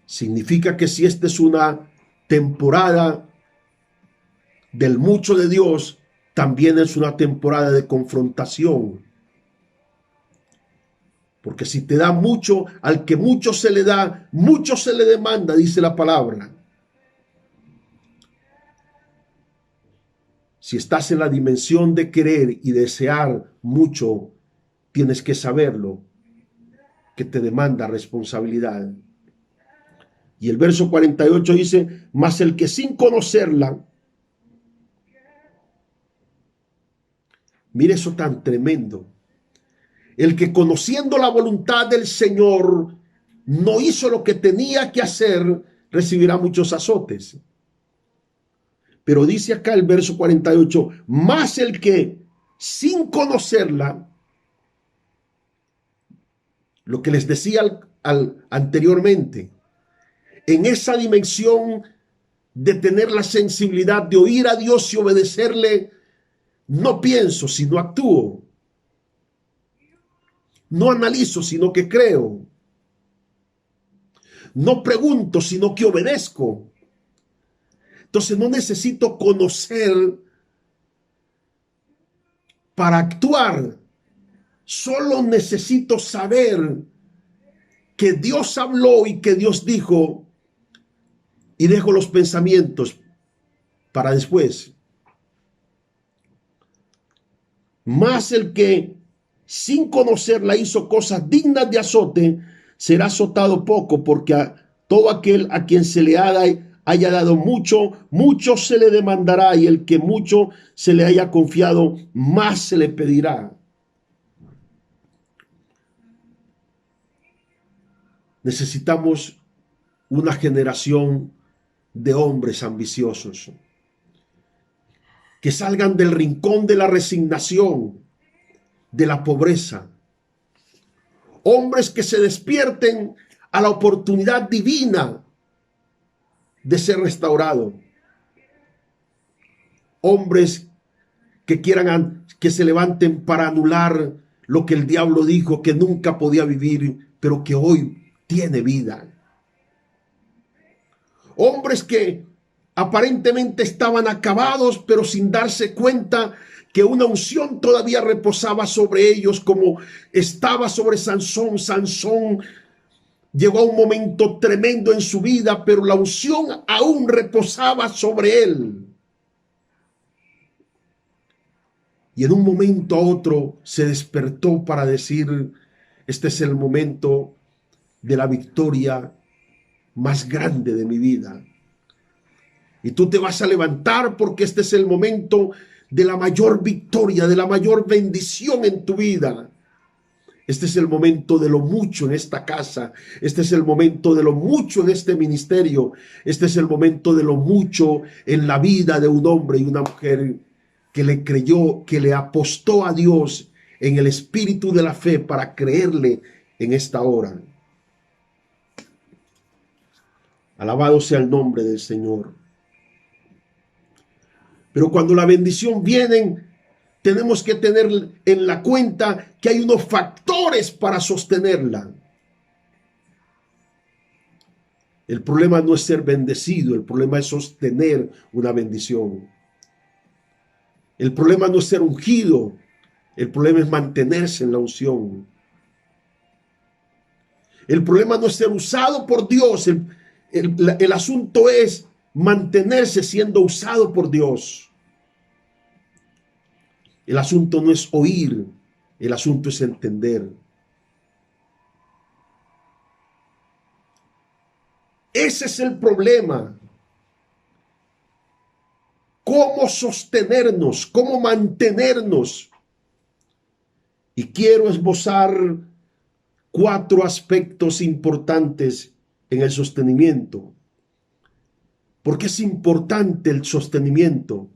Significa que si esta es una temporada del mucho de Dios, también es una temporada de confrontación. Porque si te da mucho, al que mucho se le da, mucho se le demanda, dice la palabra. Si estás en la dimensión de querer y desear mucho, tienes que saberlo, que te demanda responsabilidad. Y el verso 48 dice, mas el que sin conocerla, mire eso tan tremendo, el que conociendo la voluntad del Señor no hizo lo que tenía que hacer, recibirá muchos azotes. Pero dice acá el verso 48, más el que sin conocerla, lo que les decía anteriormente, en esa dimensión de tener la sensibilidad de oír a Dios y obedecerle, no pienso, sino actúo. No analizo, sino que creo. No pregunto, sino que obedezco. Entonces no necesito conocer para actuar. Solo necesito saber que Dios habló y que Dios dijo. y dejo los pensamientos para después. Mas el que sin conocerla hizo cosas dignas de azote, será azotado poco, porque a todo aquel a quien se le haya dado mucho, mucho se le demandará, y el que mucho se le haya confiado, más se le pedirá. Necesitamos una generación de hombres ambiciosos que salgan del rincón de la resignación, de la pobreza. Hombres que se despierten a la oportunidad divina de ser restaurado. Hombres que quieran que se levanten para anular lo que el diablo dijo que nunca podía vivir, pero que hoy tiene vida. Hombres que aparentemente estaban acabados, pero sin darse cuenta que una unción todavía reposaba sobre ellos, como estaba sobre Sansón. Sansón llegó a un momento tremendo en su vida, pero la unción aún reposaba sobre él. Y en un momento a otro se despertó para decir: este es el momento de la victoria más grande de mi vida. Y tú te vas a levantar porque este es el momento de la mayor victoria, de la mayor bendición en tu vida. Este es el momento de lo mucho en esta casa. Este es el momento de lo mucho en este ministerio. Este es el momento de lo mucho en la vida de un hombre y una mujer que le creyó, que le apostó a Dios en el espíritu de la fe para creerle en esta hora. Alabado sea el nombre del Señor. Pero cuando la bendición viene, tenemos que tener en la cuenta que hay unos factores para sostenerla. El problema no es ser bendecido, el problema es sostener una bendición. El problema no es ser ungido, el problema es mantenerse en la unción. El problema no es ser usado por Dios, el asunto es mantenerse siendo usado por Dios. El asunto no es oír, el asunto es entender. Ese es el problema. ¿Cómo sostenernos? ¿Cómo mantenernos? Y quiero esbozar 4 aspectos importantes en el sostenimiento. ¿Por qué es importante el sostenimiento?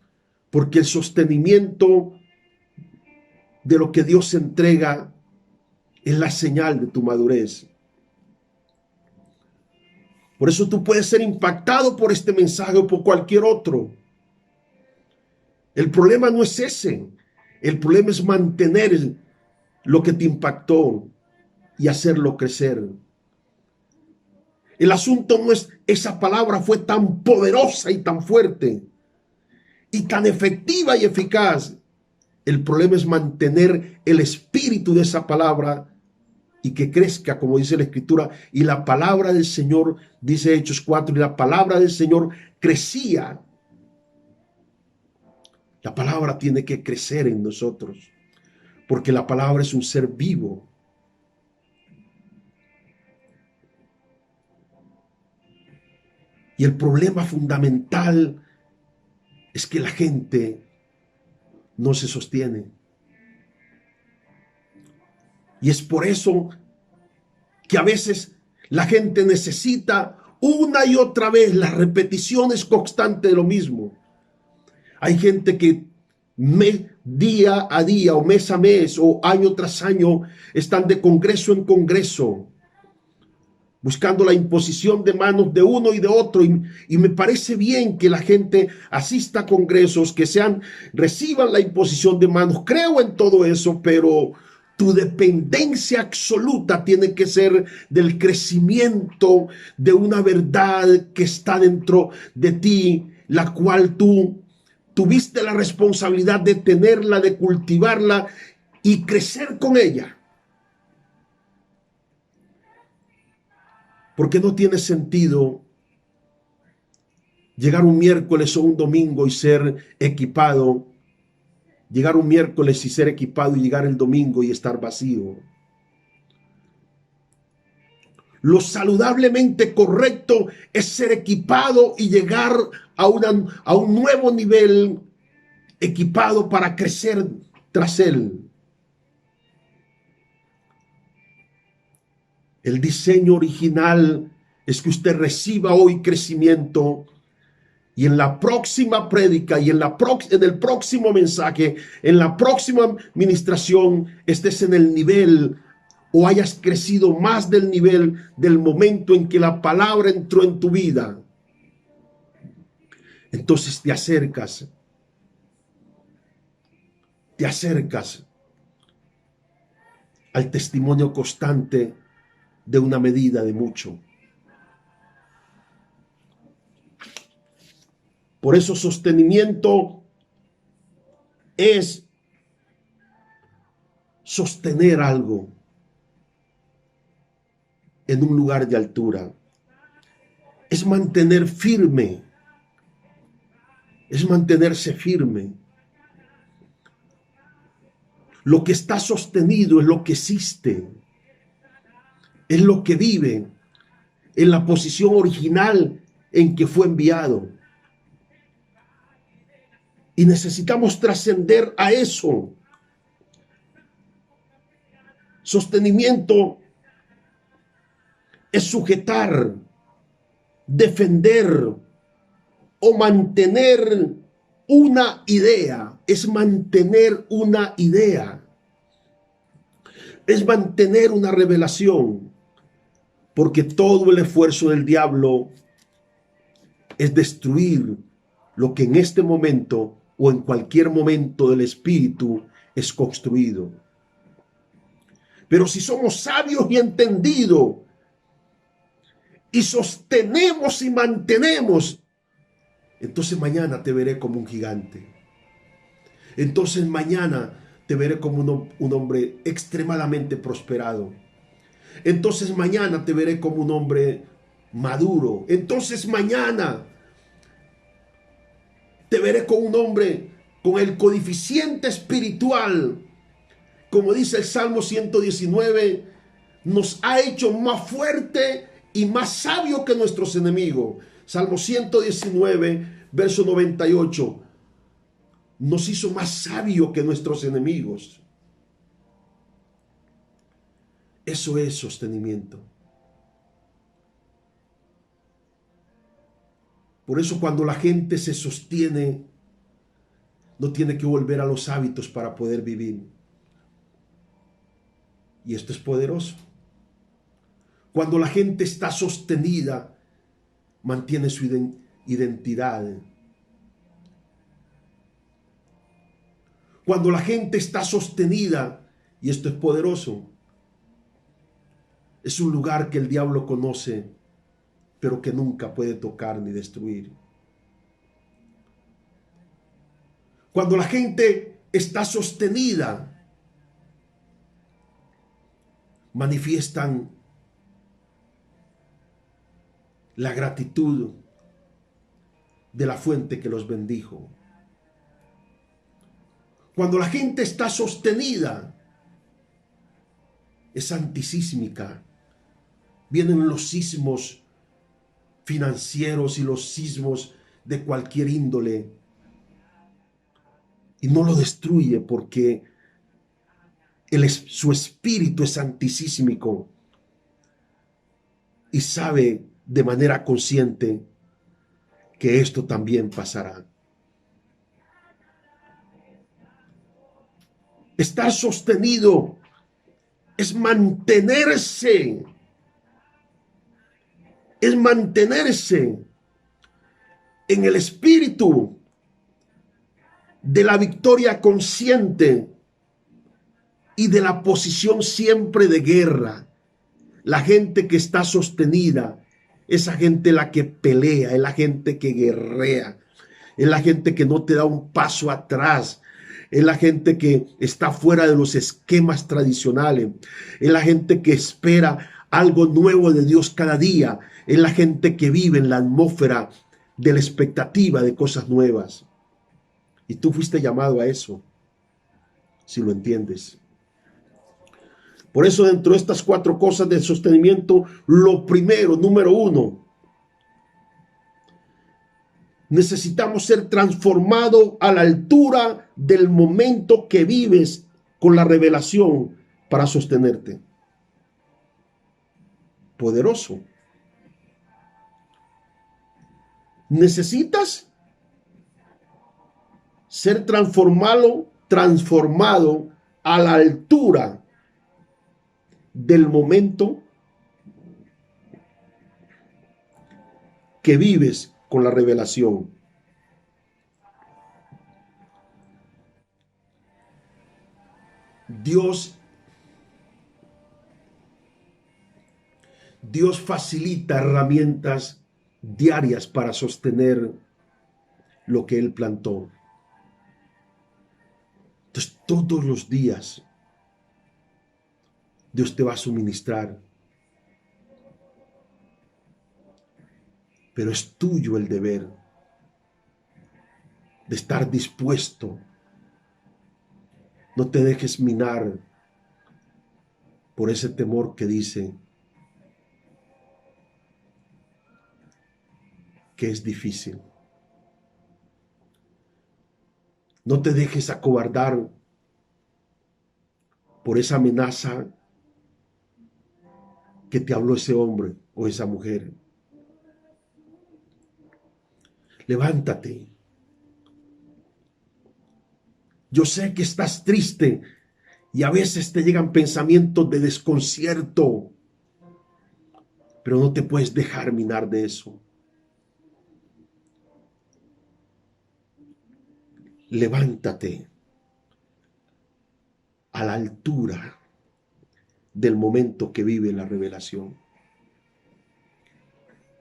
Porque el sostenimiento de lo que Dios entrega es la señal de tu madurez. Por eso tú puedes ser impactado por este mensaje o por cualquier otro. El problema no es ese. El problema es mantener lo que te impactó y hacerlo crecer. El asunto no es esa palabra fue tan poderosa y tan fuerte y tan efectiva y eficaz. El problema es mantener el espíritu de esa palabra y que crezca, como dice la Escritura. Y la palabra del Señor, dice Hechos 4, y la palabra del Señor crecía. La palabra tiene que crecer en nosotros, porque la palabra es un ser vivo. Y el problema fundamental es que la gente no se sostiene. Y es por eso que a veces la gente necesita una y otra vez las repeticiones constantes de lo mismo. Hay gente que día a día o mes a mes o año tras año están de congreso en congreso buscando la imposición de manos de uno y de otro, y me parece bien que la gente asista a congresos, que reciban la imposición de manos. Creo en todo eso, pero tu dependencia absoluta tiene que ser del crecimiento de una verdad que está dentro de ti, la cual tú tuviste la responsabilidad de tenerla, de cultivarla y crecer con ella. Porque no tiene sentido Llegar un miércoles o un domingo y ser equipado. Llegar un miércoles y ser equipado y llegar el domingo y estar vacío. Lo saludablemente correcto es ser equipado y llegar a un nuevo nivel, equipado para crecer tras él. El diseño original es que usted reciba hoy crecimiento y en la próxima prédica y en el próximo mensaje, en la próxima administración, estés en el nivel o hayas crecido más del nivel del momento en que la palabra entró en tu vida. Entonces te acercas al testimonio constante de una medida de mucho. Por eso sostenimiento es sostener algo en un lugar de altura. Es mantener firme. Es mantenerse firme. Lo que está sostenido es lo que existe. Es lo que vive en la posición original en que fue enviado. Y necesitamos trascender a eso. Sostenimiento es sujetar, defender o mantener una idea. Es mantener una idea. Es mantener una revelación. Porque todo el esfuerzo del diablo es destruir lo que en este momento o en cualquier momento del espíritu es construido. Pero si somos sabios y entendidos y sostenemos y mantenemos, entonces mañana te veré como un gigante. Entonces mañana te veré como un hombre extremadamente prosperado. Entonces mañana te veré como un hombre maduro. Entonces mañana te veré como un hombre con el coeficiente espiritual. Como dice el Salmo 119, nos ha hecho más fuerte y más sabio que nuestros enemigos. Salmo 119, verso 98. Nos hizo más sabio que nuestros enemigos. Eso es sostenimiento. Por eso cuando la gente se sostiene, no tiene que volver a los hábitos para poder vivir. Y esto es poderoso. Cuando la gente está sostenida, mantiene su identidad. Cuando la gente está sostenida, y esto es poderoso, es un lugar que el diablo conoce, pero que nunca puede tocar ni destruir. Cuando la gente está sostenida, manifiestan la gratitud de la fuente que los bendijo. Cuando la gente está sostenida, es antisísmica. Vienen los sismos financieros y los sismos de cualquier índole y no lo destruye porque su espíritu es antisísmico y sabe de manera consciente que esto también pasará. Estar sostenido es mantenerse. Es mantenerse en el espíritu de la victoria consciente y de la posición siempre de guerra. La gente que está sostenida, esa gente la que pelea, es la gente que guerrea, es la gente que no te da un paso atrás, es la gente que está fuera de los esquemas tradicionales, es la gente que espera algo nuevo de Dios cada día, es la gente que vive en la atmósfera de la expectativa de cosas nuevas. Y tú fuiste llamado a eso, si lo entiendes. Por eso, dentro de estas 4 cosas de sostenimiento, lo primero, número 1, necesitamos ser transformados a la altura del momento que vives con la revelación para sostenerte. Poderoso. Necesitas ser transformado a la altura del momento que vives con la revelación. Dios facilita herramientas diarias para sostener lo que Él plantó. Entonces, todos los días Dios te va a suministrar. Pero es tuyo el deber de estar dispuesto. No te dejes minar por ese temor que dice que es difícil. No te dejes acobardar por esa amenaza que te habló ese hombre o esa mujer. Levántate. Yo sé que estás triste y a veces te llegan pensamientos de desconcierto, pero no te puedes dejar minar de eso. Levántate a la altura del momento que vive la revelación.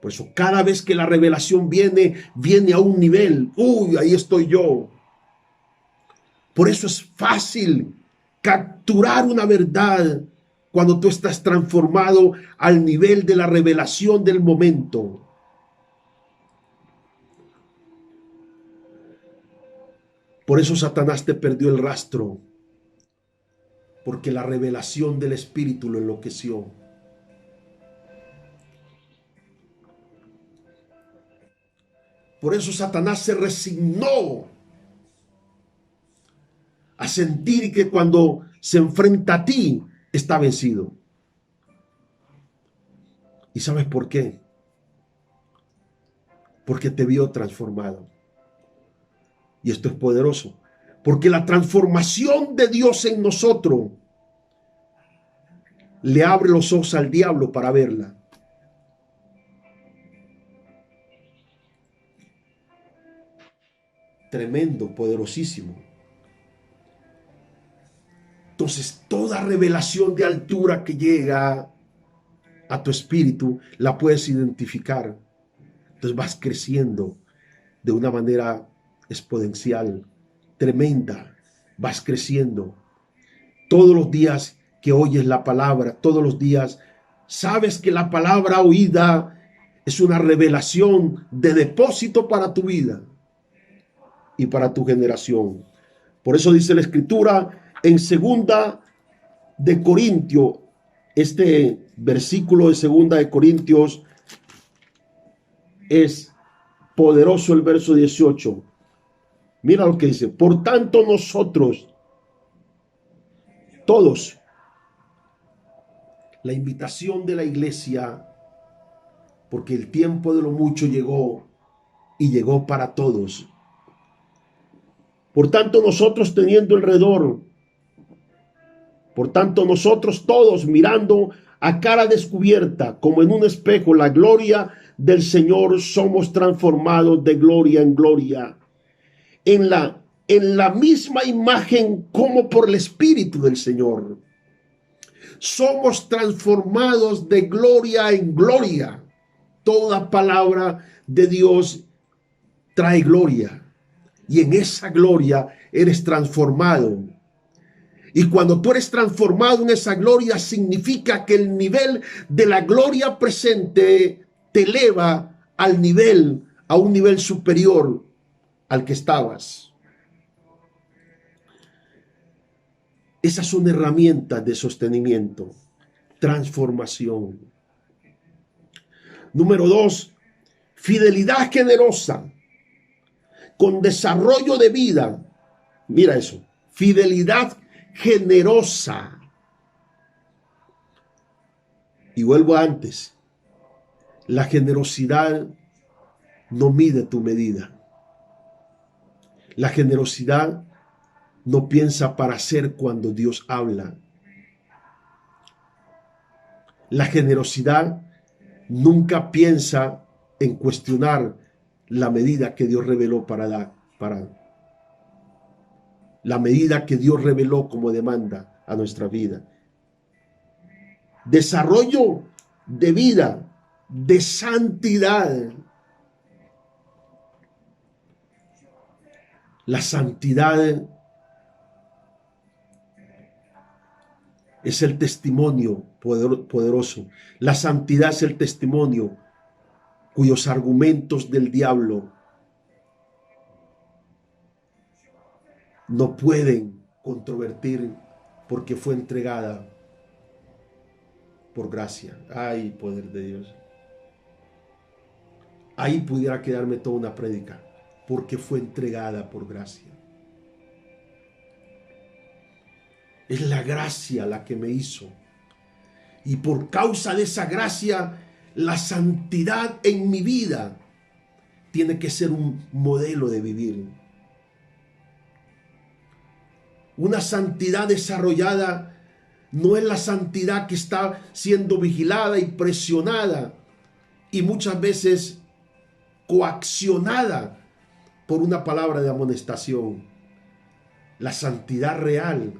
Por eso cada vez que la revelación viene a un nivel. Uy, ahí estoy yo. Por eso es fácil capturar una verdad cuando tú estás transformado al nivel de la revelación del momento. Por eso Satanás te perdió el rastro, porque la revelación del Espíritu lo enloqueció. Por eso Satanás se resignó a sentir que cuando se enfrenta a ti, está vencido. ¿Y sabes por qué? Porque te vio transformado. Y esto es poderoso, porque la transformación de Dios en nosotros le abre los ojos al diablo para verla. Tremendo, poderosísimo. Entonces, toda revelación de altura que llega a tu espíritu, la puedes identificar. Entonces vas creciendo de una manera exponencial, tremenda. Vas creciendo. Todos los días que oyes la palabra, todos los días, sabes que la palabra oída es una revelación de depósito para tu vida y para tu generación. Por eso dice la Escritura en 2 de Corintios, este versículo de 2 de Corintios es poderoso, el verso 18. Mira lo que dice: por tanto nosotros, todos, la invitación de la iglesia, porque el tiempo de lo mucho llegó y llegó para todos. Por tanto nosotros teniendo alrededor, por tanto nosotros todos mirando a cara descubierta como en un espejo la gloria del Señor, somos transformados de gloria en gloria en la misma imagen como por el Espíritu del Señor. Somos transformados de gloria en gloria. Toda palabra de Dios trae gloria. Y en esa gloria eres transformado. Y cuando tú eres transformado en esa gloria, significa que el nivel de la gloria presente te eleva al nivel a un nivel superior al que estabas. Esas son herramientas de sostenimiento, transformación. Número 2, fidelidad generosa con desarrollo de vida. Mira eso, fidelidad generosa. Y vuelvo antes, la generosidad no mide tu medida. La generosidad no piensa para hacer cuando Dios habla. La generosidad nunca piensa en cuestionar la medida que Dios reveló para la medida que Dios reveló como demanda a nuestra vida. Desarrollo de vida, de santidad. La santidad es el testimonio poderoso. La santidad es el testimonio cuyos argumentos del diablo no pueden controvertir porque fue entregada por gracia. Ay, poder de Dios. Ahí pudiera quedarme toda una prédica, porque fue entregada por gracia. Es la gracia la que me hizo. Y por causa de esa gracia, la santidad en mi vida tiene que ser un modelo de vivir. Una santidad desarrollada no es la santidad que está siendo vigilada y presionada y muchas veces coaccionada por una palabra de amonestación. La santidad real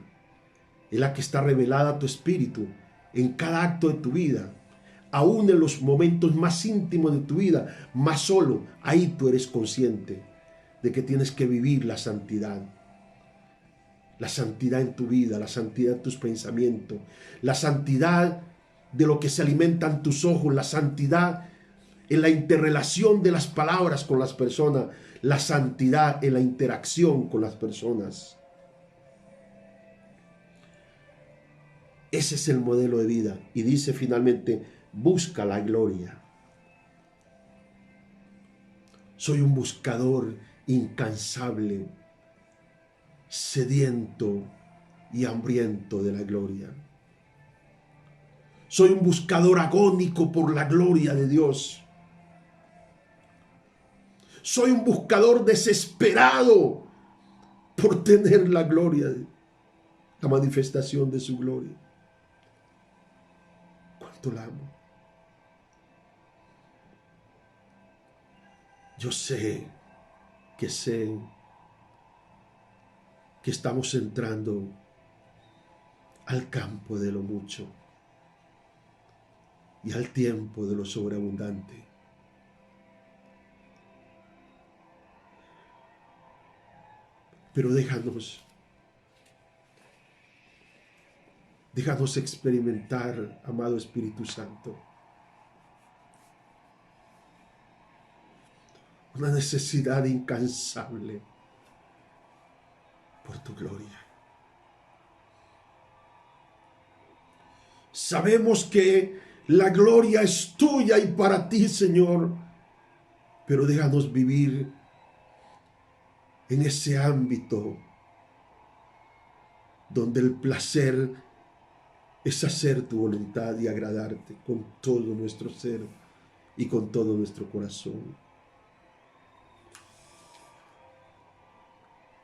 es la que está revelada a tu espíritu en cada acto de tu vida, aún en los momentos más íntimos de tu vida, más solo, ahí tú eres consciente de que tienes que vivir la santidad. La santidad en tu vida, la santidad en tus pensamientos, la santidad de lo que se alimentan tus ojos, la santidad en la interrelación de las palabras con las personas, la santidad en la interacción con las personas. Ese es el modelo de vida. Y dice finalmente, busca la gloria. Soy un buscador incansable, sediento y hambriento de la gloria. Soy un buscador agónico por la gloria de Dios. Soy un buscador desesperado por tener la gloria, la manifestación de su gloria. Cuánto la amo. Yo sé que estamos entrando al campo de lo mucho y al tiempo de lo sobreabundante. Pero déjanos experimentar, amado Espíritu Santo, una necesidad incansable por tu gloria. Sabemos que la gloria es tuya y para ti, Señor, pero déjanos vivir en ese ámbito donde el placer es hacer tu voluntad y agradarte con todo nuestro ser y con todo nuestro corazón.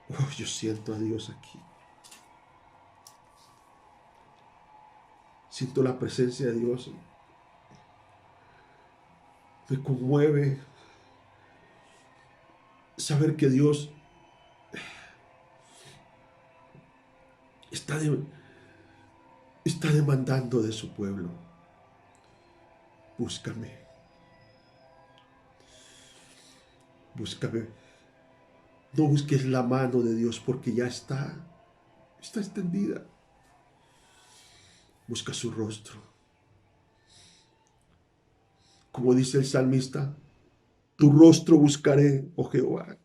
Oh, yo siento a Dios aquí. Siento la presencia de Dios. Me conmueve saber que Dios está demandando de su pueblo. Búscame. Búscame. No busques la mano de Dios porque ya está extendida. Busca su rostro. Como dice el salmista, Tu rostro buscaré, oh Jehová.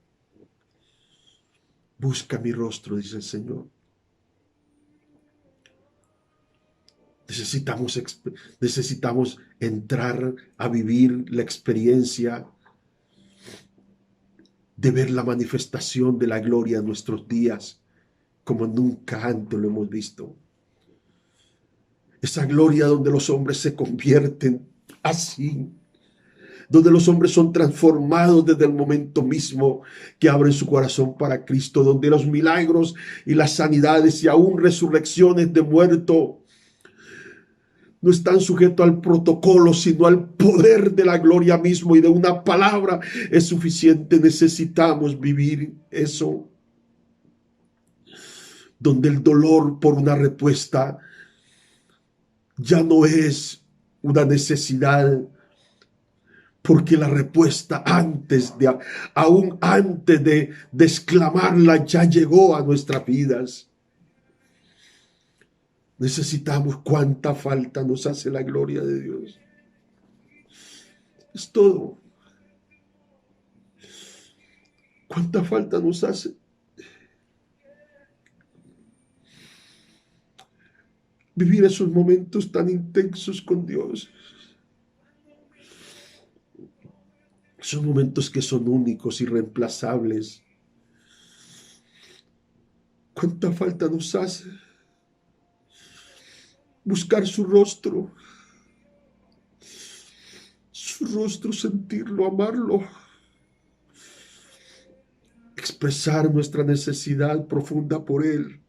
Busca mi rostro, dice el Señor. Necesitamos entrar a vivir la experiencia de ver la manifestación de la gloria en nuestros días, como nunca antes lo hemos visto. Esa gloria donde los hombres se convierten así, donde los hombres son transformados desde el momento mismo que abren su corazón para Cristo, donde los milagros y las sanidades y aún resurrecciones de muertos no están sujetos al protocolo, sino al poder de la gloria mismo, y de una palabra es suficiente. Necesitamos vivir eso, donde el dolor por una respuesta ya no es una necesidad, porque la respuesta aún antes de exclamarla, ya llegó a nuestras vidas. Necesitamos. Cuánta falta nos hace la gloria de Dios. Es todo. Cuánta falta nos hace. Vivir esos momentos tan intensos con Dios. Son momentos que son únicos, irreemplazables. Cuánta falta nos hace buscar su rostro, sentirlo, amarlo, expresar nuestra necesidad profunda por Él.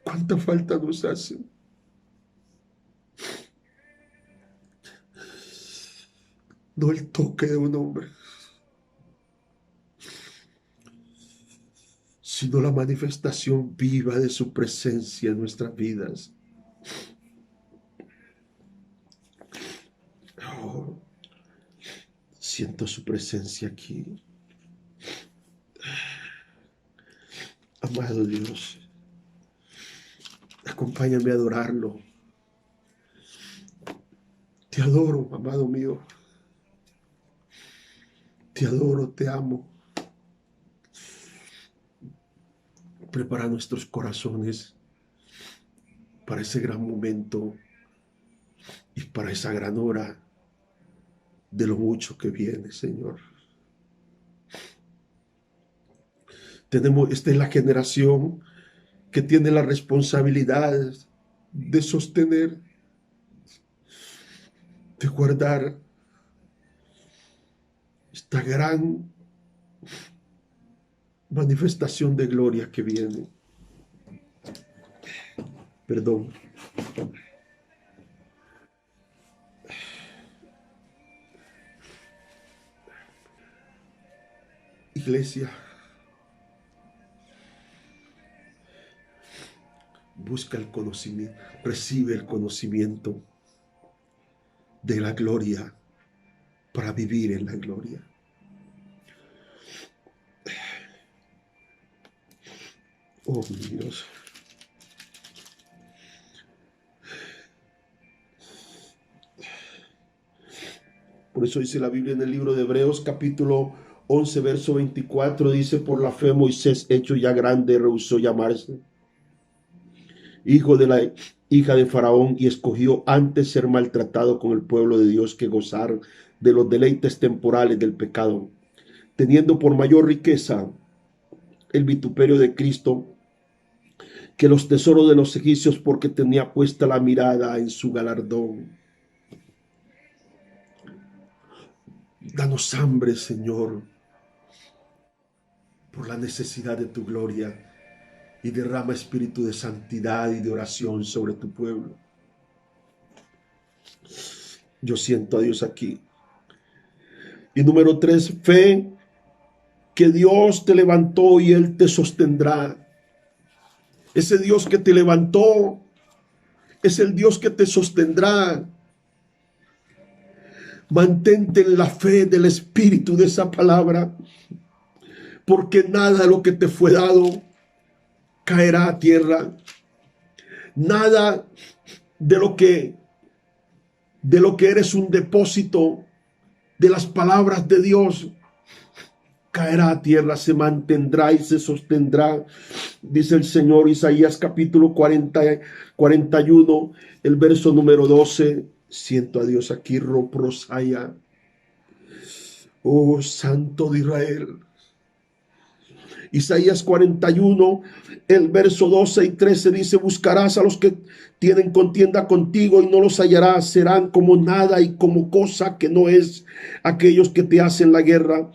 Cuánta falta nos hace. No el toque de un hombre, sino la manifestación viva de su presencia en nuestras vidas. Oh, siento su presencia aquí. Amado Dios, acompáñame a adorarlo. Te adoro, amado mío. Te adoro, te amo. Prepara nuestros corazones para ese gran momento y para esa gran hora de lo mucho que viene, Señor. Esta es la generación que tiene la responsabilidad de sostener, de guardar esta gran manifestación de gloria que viene. Perdón. Iglesia, busca el conocimiento, recibe el conocimiento de la gloria para vivir en la gloria. Oh, mi Dios. Por eso dice la Biblia en el libro de Hebreos, capítulo 11, verso 24, dice: por la fe Moisés, hecho ya grande, rehusó llamarse hijo de la hija de Faraón, y escogió antes ser maltratado con el pueblo de Dios que gozar de los deleites temporales del pecado, teniendo por mayor riqueza el vituperio de Cristo que los tesoros de los egipcios, porque tenía puesta la mirada en su galardón. Danos hambre, Señor, por la necesidad de tu gloria, y derrama espíritu de santidad y de oración sobre tu pueblo. Yo siento a Dios aquí. Y número 3, fe que Dios te levantó y Él te sostendrá. Ese Dios que te levantó es el Dios que te sostendrá. Mantente en la fe del espíritu de esa palabra, porque nada de lo que te fue dado caerá a tierra. Nada de lo que de lo que eres un depósito de las palabras de Dios, caerá a tierra, se mantendrá y se sostendrá, dice el Señor. Isaías capítulo 41, el verso número 12. Siento a Dios aquí, Roprosaya. Oh, Santo de Israel. Isaías 41, el verso 12 y 13 dice: buscarás a los que tienen contienda contigo y no los hallarás, serán como nada y como cosa que no es aquellos que te hacen la guerra.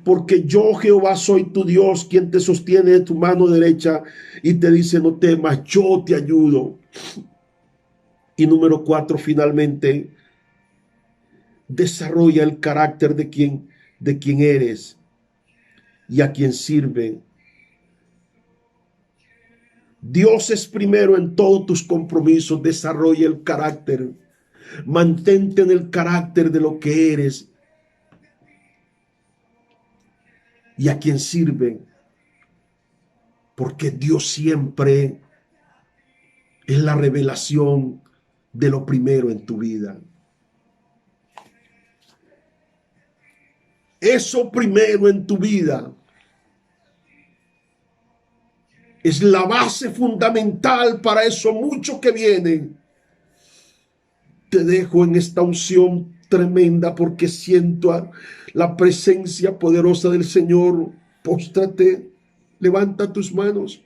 Porque yo, Jehová, soy tu Dios, quien te sostiene de tu mano derecha y te dice: no temas, yo te ayudo. Y número 4, finalmente, desarrolla el carácter de quien eres y a quien sirve. Dios es primero en todos tus compromisos. Desarrolla el carácter. Mantente en el carácter de lo que eres y a quien sirve. Porque Dios siempre es la revelación de lo primero en tu vida. Eso primero en tu vida es la base fundamental para eso mucho que viene. Te dejo en esta unción tremenda porque siento la presencia poderosa del Señor. Póstrate, levanta tus manos,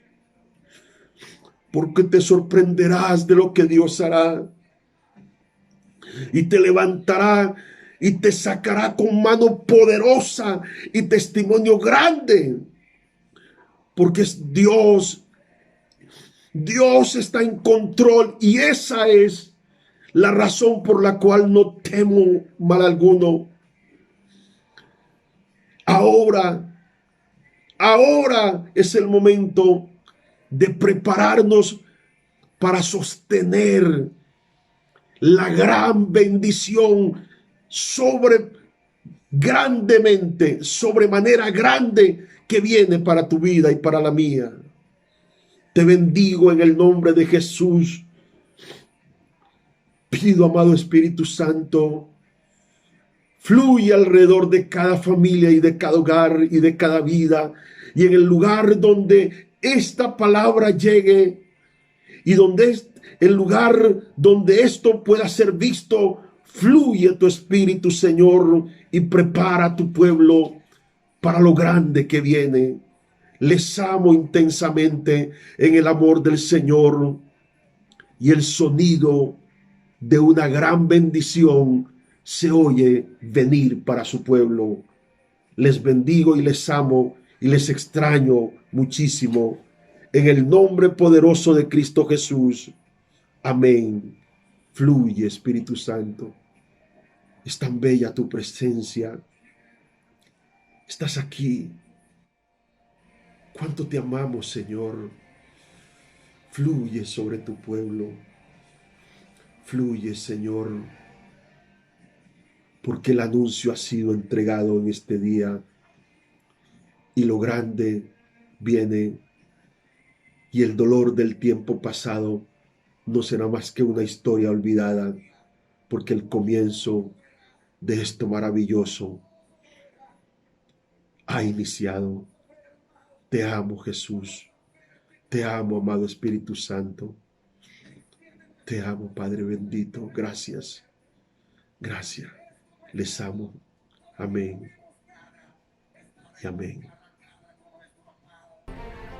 porque te sorprenderás de lo que Dios hará. Y te levantará y te sacará con mano poderosa y testimonio grande. Porque es Dios. Dios está en control y esa es la razón por la cual no temo mal alguno. Ahora es el momento de prepararnos para sostener la gran bendición sobremanera grande que viene para tu vida y para la mía. Te bendigo en el nombre de Jesús. Pido, amado Espíritu Santo, fluye alrededor de cada familia y de cada hogar y de cada vida, y en el lugar donde esta palabra llegue y el lugar donde esto pueda ser visto, fluye tu Espíritu, Señor, y prepara a tu pueblo para lo grande que viene. Les amo intensamente en el amor del Señor, y el sonido de una gran bendición se oye venir para su pueblo. Les bendigo y les amo y les extraño muchísimo. En el nombre poderoso de Cristo Jesús. Amén. Fluye, Espíritu Santo. Es tan bella tu presencia. Estás aquí. Cuánto te amamos, Señor. Fluye sobre tu pueblo. Fluye, Señor, porque el anuncio ha sido entregado en este día y lo grande viene, y el dolor del tiempo pasado no será más que una historia olvidada, porque el comienzo de esto maravilloso ha iniciado. Te amo, Jesús. Te amo, amado Espíritu Santo. Te amo, Padre bendito. Gracias. Gracias. Les amo. Amén. Y amén.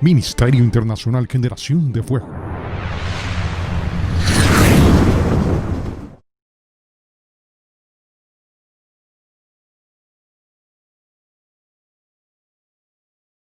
Ministerio Internacional Generación de Fuego.